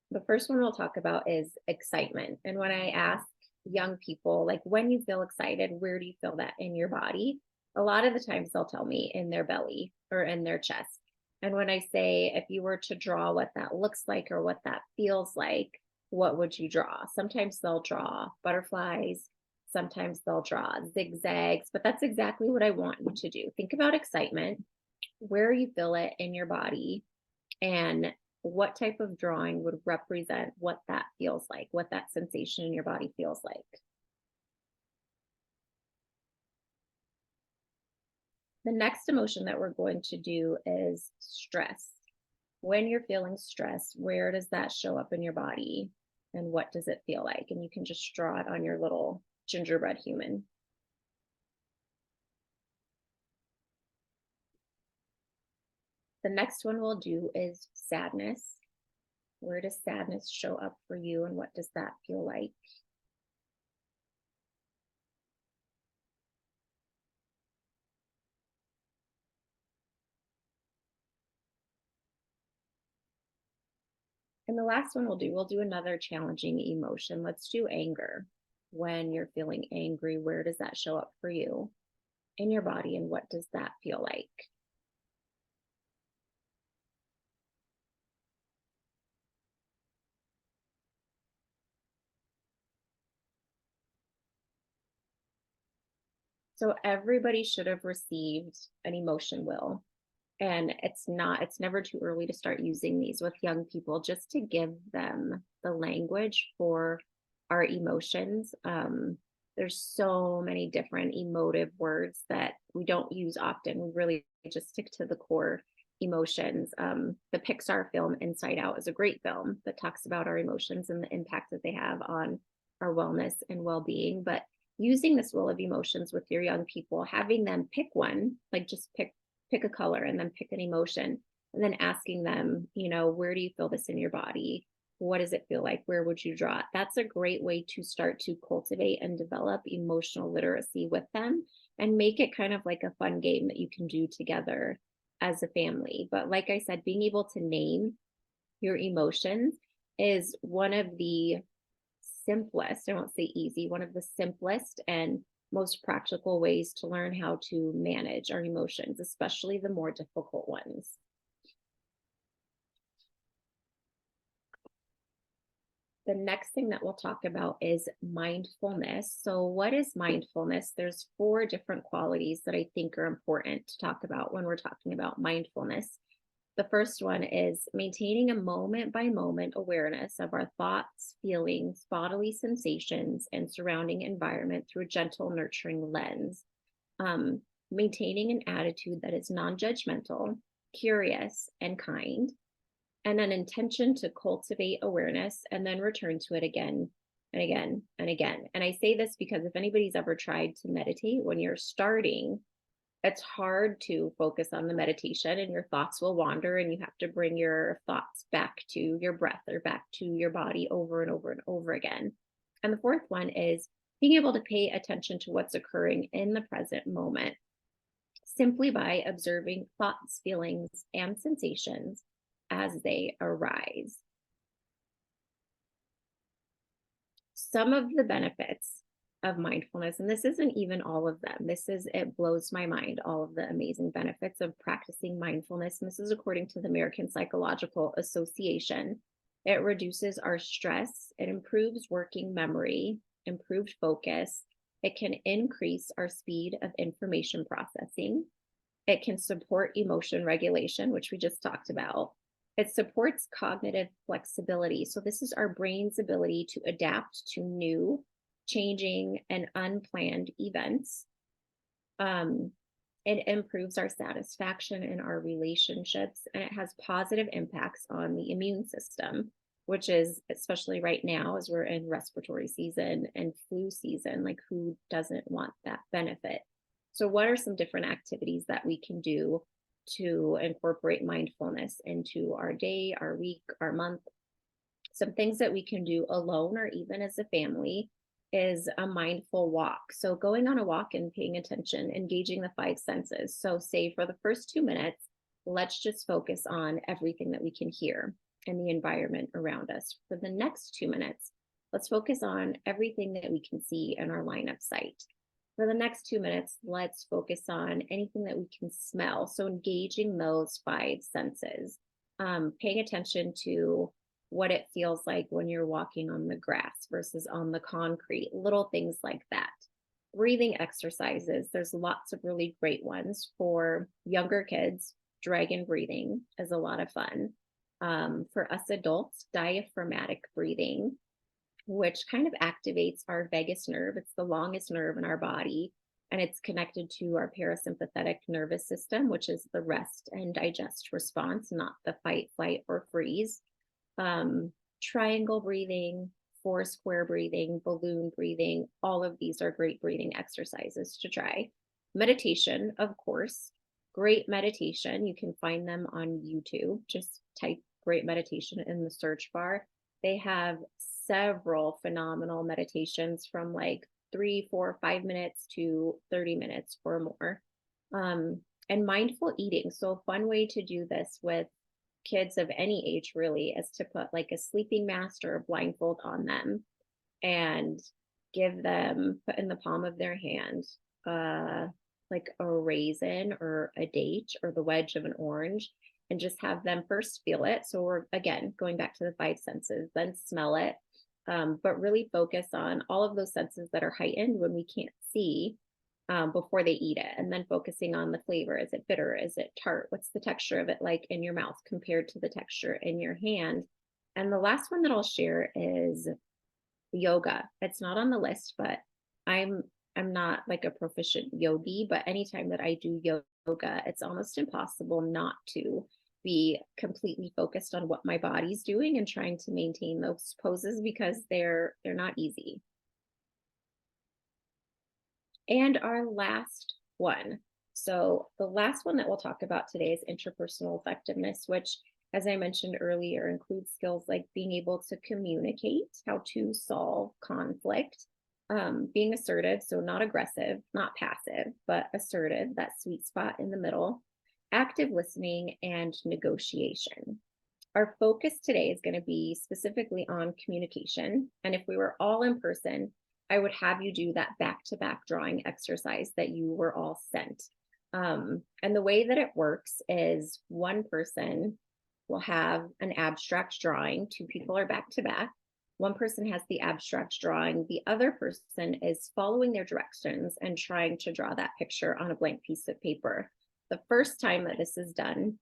The first one we'll talk about is excitement. And when I ask young people, like, when you feel excited, where do you feel that in your body? A lot of the times they'll tell me in their belly or in their chest. And when I say, if you were to draw what that looks like or what that feels like, what would you draw? Sometimes they'll draw butterflies. Sometimes they'll draw zigzags, but that's exactly what I want you to do. Think about excitement, where you feel it in your body, and what type of drawing would represent what that feels like, what that sensation in your body feels like. The next emotion that we're going to do is stress. When you're feeling stressed, where does that show up in your body and what does it feel like? And you can just draw it on your little gingerbread human. The next one we'll do is sadness. Where does sadness show up for you and what does that feel like? And the last one we'll do another challenging emotion. Let's do anger. When you're feeling angry, where does that show up for you in your body and what does that feel like? So everybody should have received an emotion wheel. And it's never too early to start using these with young people, just to give them the language for our emotions. There's so many different emotive words that we don't use often. We really just stick to the core emotions. The Pixar film Inside Out is a great film that talks about our emotions and the impact that they have on our wellness and well-being. But using this wheel of emotions with your young people, having them pick one, like just pick a color and then pick an emotion, and then asking them, where do you feel this in your body? What does it feel like? Where would you draw it? That's a great way to start to cultivate and develop emotional literacy with them and make it kind of like a fun game that you can do together as a family. But like I said, being able to name your emotions is one of the simplest, I won't say easy, one of the simplest and most practical ways to learn how to manage our emotions, especially the more difficult ones. The next thing that we'll talk about is mindfulness. So what is mindfulness? There's 4 different qualities that I think are important to talk about when we're talking about mindfulness. The first one is maintaining a moment by moment awareness of our thoughts, feelings, bodily sensations, and surrounding environment through a gentle, nurturing lens. Maintaining an attitude that is non-judgmental, curious, and kind, and an intention to cultivate awareness and then return to it again and again and again. And I say this because if anybody's ever tried to meditate, when you're starting, it's hard to focus on the meditation and your thoughts will wander and you have to bring your thoughts back to your breath or back to your body over and over and over again. And the fourth one is being able to pay attention to what's occurring in the present moment simply by observing thoughts, feelings, and sensations as they arise. Some of the benefits of mindfulness, and this isn't even all of them. It blows my mind, all of the amazing benefits of practicing mindfulness. And this is according to the American Psychological Association. It reduces our stress, it improves working memory, improved focus. It can increase our speed of information processing. It can support emotion regulation, which we just talked about. It supports cognitive flexibility. So this is our brain's ability to adapt to new, changing, and unplanned events. It improves our satisfaction in our relationships, and it has positive impacts on the immune system, which is, especially right now as we're in respiratory season and flu season, like who doesn't want that benefit? So what are some different activities that we can do to incorporate mindfulness into our day, our week, our month? Some things that we can do alone or even as a family is a mindful walk. So going on a walk and paying attention, engaging the five senses. So say for the first 2 minutes, let's just focus on everything that we can hear and the environment around us. For the next 2 minutes, let's focus on everything that we can see in our line of sight. For the next 2 minutes, let's focus on anything that we can smell. So engaging those five senses, paying attention to what it feels like when you're walking on the grass versus on the concrete, little things like that. Breathing exercises, there's lots of really great ones for younger kids. Dragon breathing is a lot of fun. For us adults, diaphragmatic breathing, which kind of activates our vagus nerve. It's the longest nerve in our body, and it's connected to our parasympathetic nervous system, which is the rest and digest response, not the fight, flight, or freeze. Triangle breathing, four square breathing, balloon breathing, all of these are great breathing exercises to try. Meditation, of course, great meditation. You can find them on YouTube. Just type great meditation in the search bar. They have several phenomenal meditations from like 3, 4, 5 minutes to 30 minutes or more. And mindful eating. So a fun way to do this with kids of any age really is to put like a sleeping mask or a blindfold on them and give them, put in the palm of their hand, like a raisin or a date or the wedge of an orange, and just have them first feel it. So we're, again, going back to the five senses, then smell it, but really focus on all of those senses that are heightened when we can't see before they eat it, and then focusing on the flavor. Is it bitter? Is it tart? What's the texture of it like in your mouth compared to the texture in your hand? And the last one that I'll share is yoga. It's not on the list, but I'm not like a proficient yogi, but anytime that I do yoga, it's almost impossible not to be completely focused on what my body's doing and trying to maintain those poses because they're not easy. And our last one. So the last one that we'll talk about today is interpersonal effectiveness, which, as I mentioned earlier, includes skills like being able to communicate, how to solve conflict, being assertive, so not aggressive, not passive, but assertive, that sweet spot in the middle, active listening, and negotiation. Our focus today is going to be specifically on communication. And if we were all in person, I would have you do that back-to-back drawing exercise that you were all sent. And the way that it works is one person will have an abstract drawing, 2 people are back-to-back. One person has the abstract drawing, the other person is following their directions and trying to draw that picture on a blank piece of paper. The first time that this is done,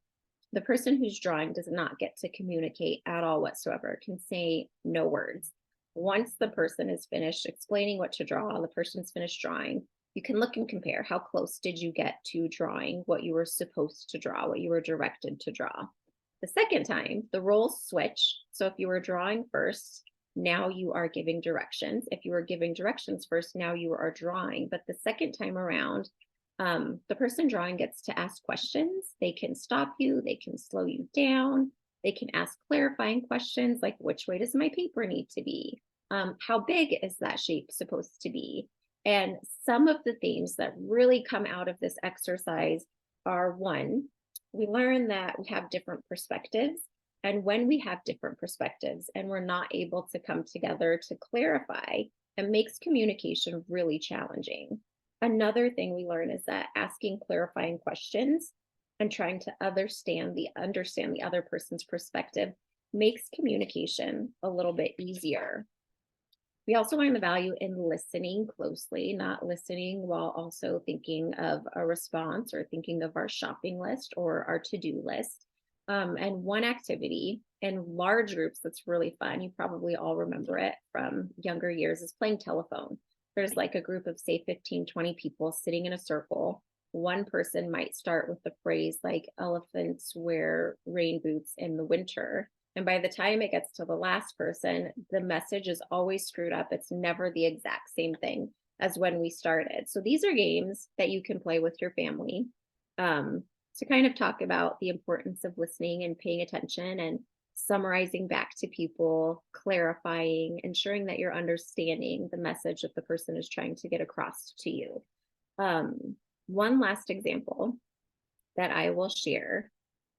the person who's drawing does not get to communicate at all whatsoever, can say no words. Once the person is finished explaining what to draw, the person's finished drawing, you can look and compare how close did you get to drawing what you were supposed to draw, what you were directed to draw. The second time, the roles switch. So if you were drawing first, now you are giving directions. If you were giving directions first, now you are drawing. But the second time around, the person drawing gets to ask questions. They can stop you, they can slow you down, they can ask clarifying questions like, which way does my paper need to be? How big is that shape supposed to be? And some of the themes that really come out of this exercise are: one, we learn that we have different perspectives. And when we have different perspectives and we're not able to come together to clarify, it makes communication really challenging. Another thing we learn is that asking clarifying questions and trying to understand the other person's perspective makes communication a little bit easier. We also learn the value in listening closely, not listening while also thinking of a response or thinking of our shopping list or our to-do list. And one activity in large groups that's really fun, you probably all remember it from younger years, is playing telephone. There's like a group of, say, 15, 20 people sitting in a circle. One person might start with the phrase like, elephants wear rain boots in the winter. And by the time it gets to the last person, the message is always screwed up. It's never the exact same thing as when we started. So these are games that you can play with your family to kind of talk about the importance of listening and paying attention and summarizing back to people, clarifying, ensuring that you're understanding the message that the person is trying to get across to you. One last example that I will share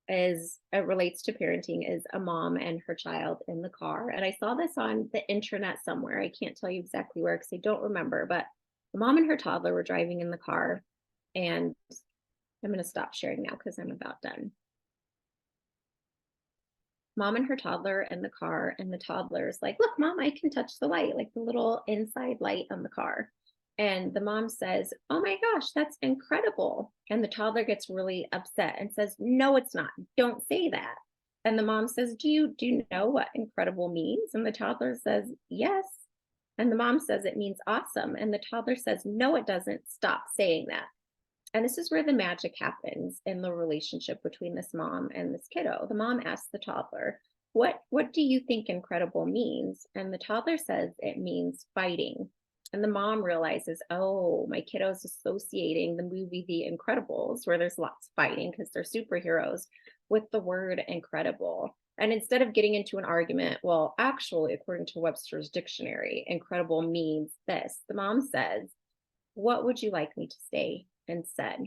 is it relates to parenting is a mom and her child in the car. And I saw this on the internet somewhere. I can't tell you exactly where because I don't remember, but the mom and her toddler were driving in the car. And I'm going to stop sharing now because I'm about done. Mom and her toddler in the car, and the toddler's like, look, Mom, I can touch the light, like the little inside light on the car. And the mom says, oh my gosh, that's incredible. And the toddler gets really upset and says, no, it's not. Don't say that. And the mom says, do you know what incredible means? And the toddler says, yes. And the mom says, it means awesome. And the toddler says, no, it doesn't. Stop saying that. And this is where the magic happens in the relationship between this mom and this kiddo. The mom asks the toddler, what do you think incredible means? And the toddler says it means fighting. And the mom realizes, oh, my kiddo's associating the movie The Incredibles, where there's lots of fighting because they're superheroes, with the word incredible. And instead of getting into an argument, well, actually, according to Webster's dictionary, incredible means this. The mom says, what would you like me to say instead?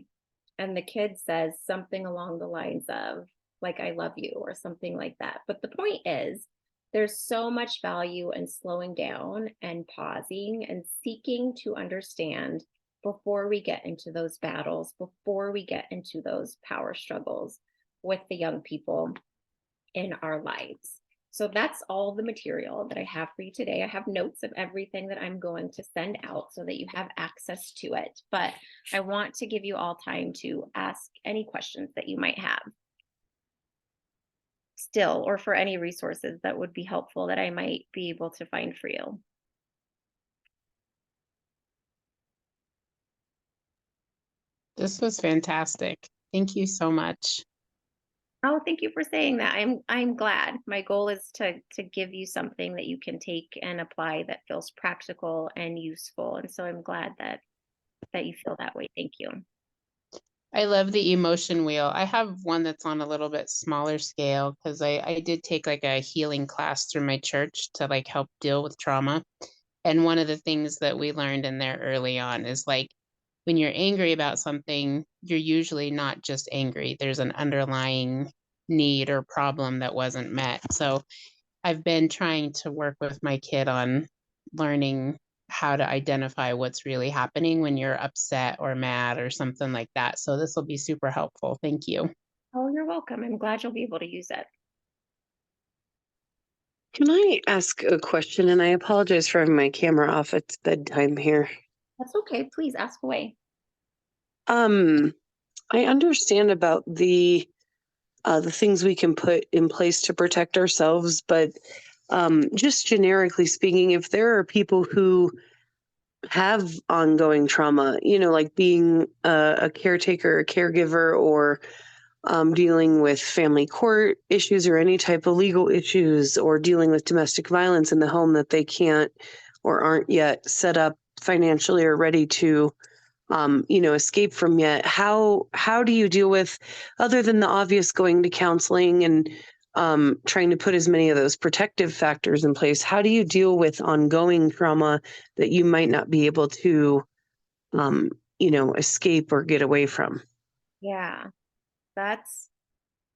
And the kid says something along the lines of, like, I love you, or something like that. But the point is, there's so much value in slowing down and pausing and seeking to understand before we get into those battles, before we get into those power struggles with the young people in our lives. So that's all the material that I have for you today. I have notes of everything that I'm going to send out so that you have access to it. But I want to give you all time to ask any questions that you might have still, or for any resources that would be helpful that I might be able to find for you. This was fantastic. Thank you so much. Oh, thank you for saying that. I'm glad. My goal is to give you something that you can take and apply that feels practical and useful. And so I'm glad that you feel that way. Thank you. I love the emotion wheel. I have one that's on a little bit smaller scale because I did take like a healing class through my church to like help deal with trauma. And one of the things that we learned in there early on is like, when you're angry about something, you're usually not just angry. There's an underlying need or problem that wasn't met. So I've been trying to work with my kid on learning how to identify what's really happening when you're upset or mad or something like that. So this will be super helpful. Thank you. Oh, you're welcome. I'm glad you'll be able to use it. Can I ask a question? And I apologize for having my camera off. It's bedtime here. That's okay. Please ask away. I understand about the things we can put in place to protect ourselves, but just generically speaking, if there are people who have ongoing trauma, like being a caretaker, a caregiver, or dealing with family court issues or any type of legal issues, or dealing with domestic violence in the home that they can't or aren't yet set up financially or ready to escape from yet, how do you deal with, other than the obvious going to counseling and trying to put as many of those protective factors in place. How do you deal with ongoing trauma that you might not be able to, escape or get away from? Yeah, that's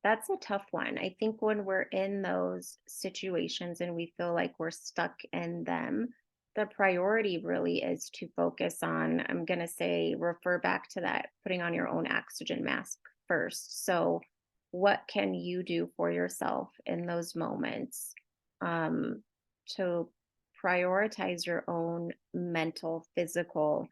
a tough one. I think when we're in those situations and we feel like we're stuck in them, the priority really is to focus on, I'm going to say, refer back to that, putting on your own oxygen mask first. So, what can you do for yourself in those moments to prioritize your own mental, physical,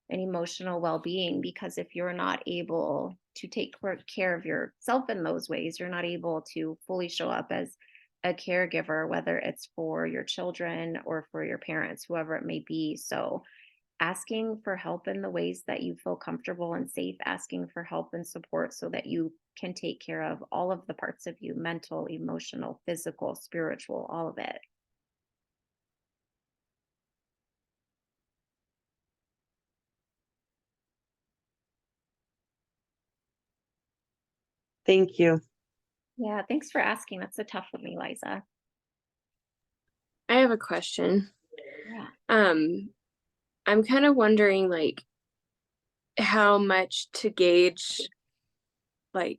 and emotional well-being? Because if you're not able to take care of yourself in those ways, you're not able to fully show up as a caregiver, whether it's for your children or for your parents, whoever it may be. So asking for help in the ways that you feel comfortable and safe, asking for help and support so that you can take care of all of the parts of you, mental, emotional, physical, spiritual, all of it. Thank you. Yeah, thanks for asking. That's a tough one, Eliza. I have a question. Yeah. I'm kind of wondering like how much to gauge like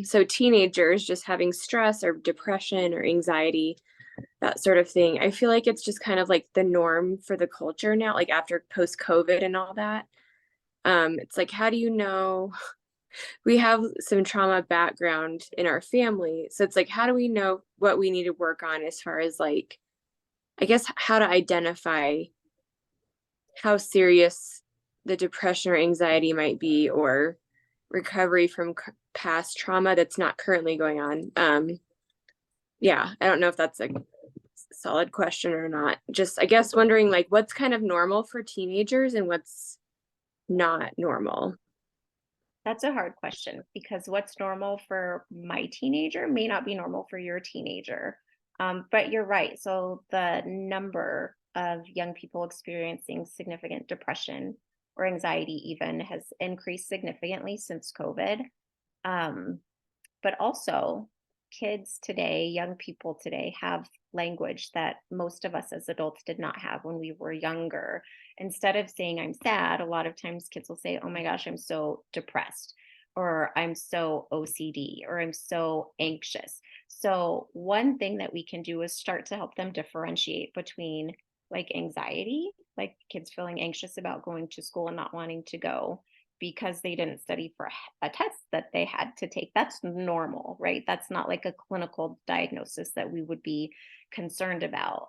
so teenagers just having stress or depression or anxiety, that sort of thing. I feel like it's just kind of like the norm for the culture now, like after post-COVID and all that. It's like, how do you know? We have some trauma background in our family. So it's like, how do we know what we need to work on as far as like, I guess, how to identify how serious the depression or anxiety might be, or recovery from past trauma that's not currently going on. Yeah, I don't know if that's a solid question or not. Just, I guess, wondering like what's kind of normal for teenagers and what's not normal. That's a hard question because what's normal for my teenager may not be normal for your teenager. But you're right. So the number of young people experiencing significant depression or anxiety even has increased significantly since COVID. But also, kids today, young people today, have language that most of us as adults did not have when we were younger. Instead of saying I'm sad, a lot of times kids will say, oh my gosh, I'm so depressed, or I'm so OCD, or I'm so anxious. So, one thing that we can do is start to help them differentiate between like anxiety, like kids feeling anxious about going to school and not wanting to go because they didn't study for a test that they had to take. That's normal, right? That's not like a clinical diagnosis that we would be concerned about.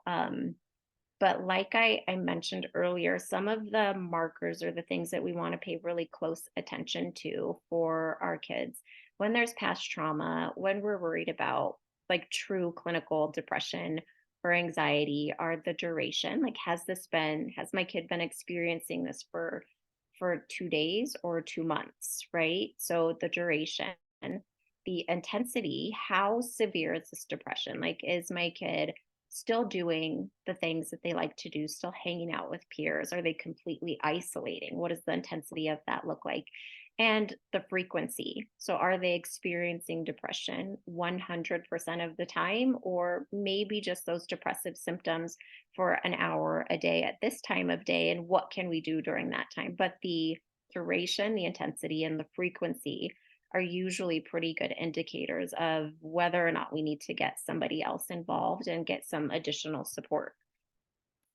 But like I mentioned earlier, some of the markers or the things that we want to pay really close attention to for our kids when there's past trauma, when we're worried about like true clinical depression or anxiety, are the duration. Like, has my kid been experiencing this for 2 days or 2 months, right? So the duration, the intensity, how severe is this depression? Like, is my kid still doing the things that they like to do, still hanging out with peers? Are they completely isolating? What does the intensity of that look like? And the frequency. So, are they experiencing depression 100% of the time, or maybe just those depressive symptoms for an hour a day at this time of day? And what can we do during that time? But the duration, the intensity, and the frequency are usually pretty good indicators of whether or not we need to get somebody else involved and get some additional support.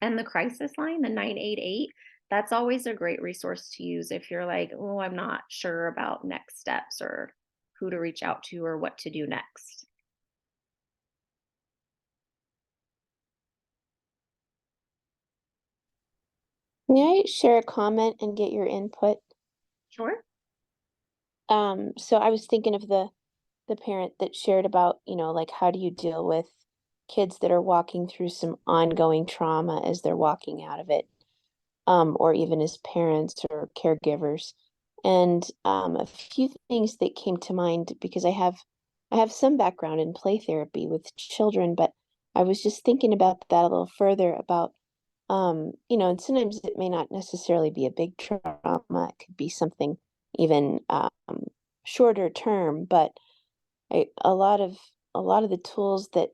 And the crisis line, the 988, that's always a great resource to use if you're like, oh, I'm not sure about next steps or who to reach out to or what to do next. May I share a comment and get your input? Sure. So I was thinking of the parent that shared about, like how do you deal with kids that are walking through some ongoing trauma as they're walking out of it, or even as parents or caregivers. And a few things that came to mind because I have some background in play therapy with children, but I was just thinking about that a little further about and sometimes it may not necessarily be a big trauma. It could be something even shorter term, but a lot of a lot of the tools that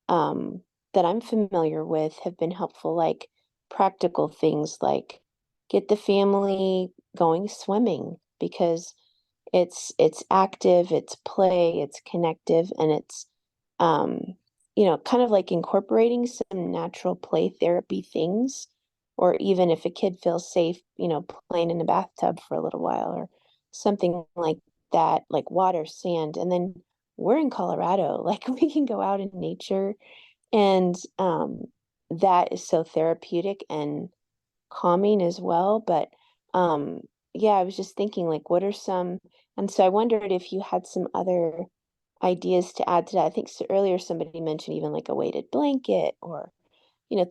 I'm familiar with have been helpful, like practical things like get the family going swimming because it's active, it's play, it's connective, and it's um, kind of like incorporating some natural play therapy things, or even if a kid feels safe, playing in a bathtub for a little while or something like that, like water, sand, and then we're in Colorado, like we can go out in nature and that is so therapeutic and calming as well. But um, yeah, I was just thinking, like, what are some, and so I wondered if you had some other ideas to add to that. I think earlier somebody mentioned even like a weighted blanket or,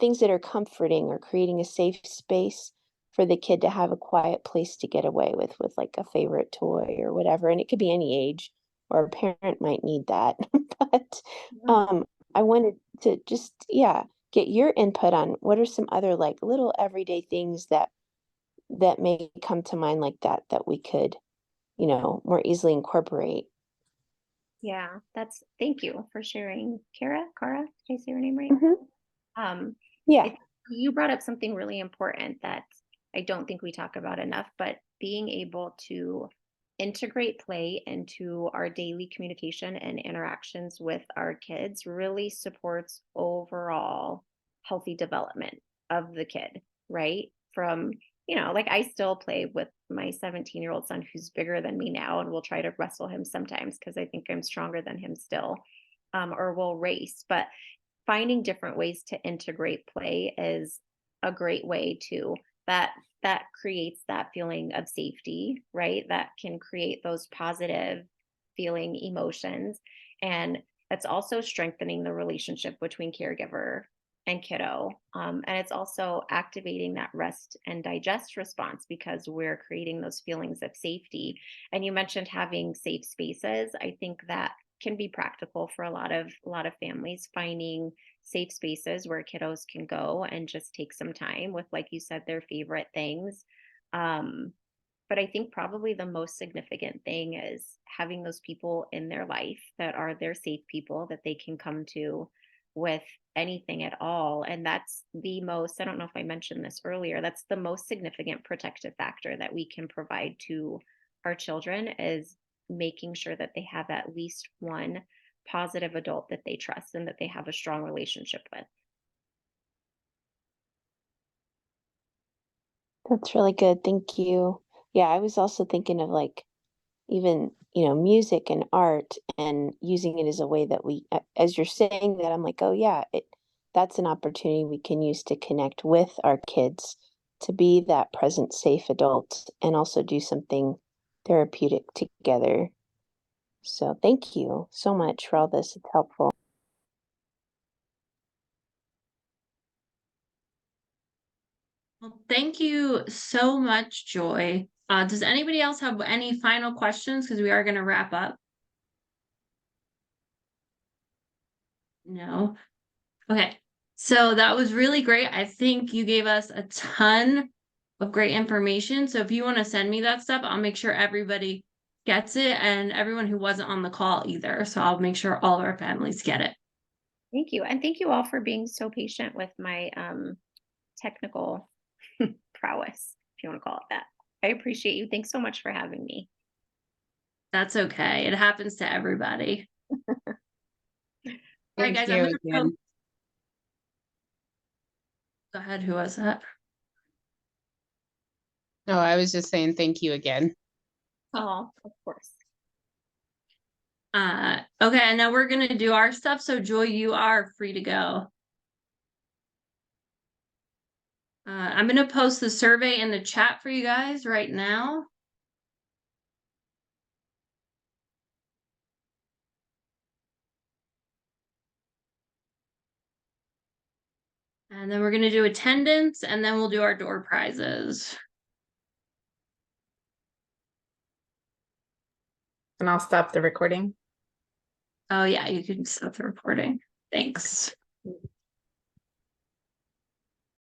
things that are comforting or creating a safe space for the kid to have a quiet place to get away with like a favorite toy or whatever. And it could be any age, or a parent might need that. But I wanted to just, yeah, get your input on what are some other like little everyday things that may come to mind like that we could, more easily incorporate. Yeah, thank you for sharing. Cara, did I say your name right? Yeah. You brought up something really important that I don't think we talk about enough, but being able to integrate play into our daily communication and interactions with our kids really supports overall healthy development of the kid, right? From, like I still play with my 17-year-old son who's bigger than me now, and we'll try to wrestle him sometimes because I think I'm stronger than him still, or we'll race. But finding different ways to integrate play is a great way to that creates that feeling of safety, right? That can create those positive feeling emotions. And it's also strengthening the relationship between caregiver and kiddo. And it's also activating that rest and digest response because we're creating those feelings of safety. And you mentioned having safe spaces. I think that can be practical for a lot of families, finding safe spaces where kiddos can go and just take some time with, like you said, their favorite things. But I think probably the most significant thing is having those people in their life that are their safe people that they can come to with anything at all. And that's the most, I don't know if I mentioned this earlier, that's the most significant protective factor that we can provide to our children is making sure that they have at least one positive adult that they trust and that they have a strong relationship with. That's really good. Thank you. Yeah, I was also thinking of like even, music and art and using it as a way that as you're saying that, I'm like, oh yeah, that's an opportunity we can use to connect with our kids, to be that present, safe adult and also do something therapeutic together. So thank you so much for all this. It's helpful. Well, thank you so much, Joy. Does anybody else have any final questions? Because we are going to wrap up. No. Okay. So that was really great. I think you gave us a ton of great information. So if you want to send me that stuff, I'll make sure everybody gets it and everyone who wasn't on the call either. So I'll make sure all of our families get it. Thank you. And thank you all for being so patient with my technical prowess, if you want to call it that. I appreciate you. Thanks so much for having me. That's okay. It happens to everybody. All right, guys, Thank you again. Go ahead. Who was that? Oh, I was just saying thank you again. Oh, of course. Okay, and now we're gonna do our stuff. So Joy, you are free to go. I'm gonna post the survey in the chat for you guys right now. And then we're gonna do attendance and then we'll do our door prizes. And I'll stop the recording. Oh yeah, you can stop the recording. Thanks.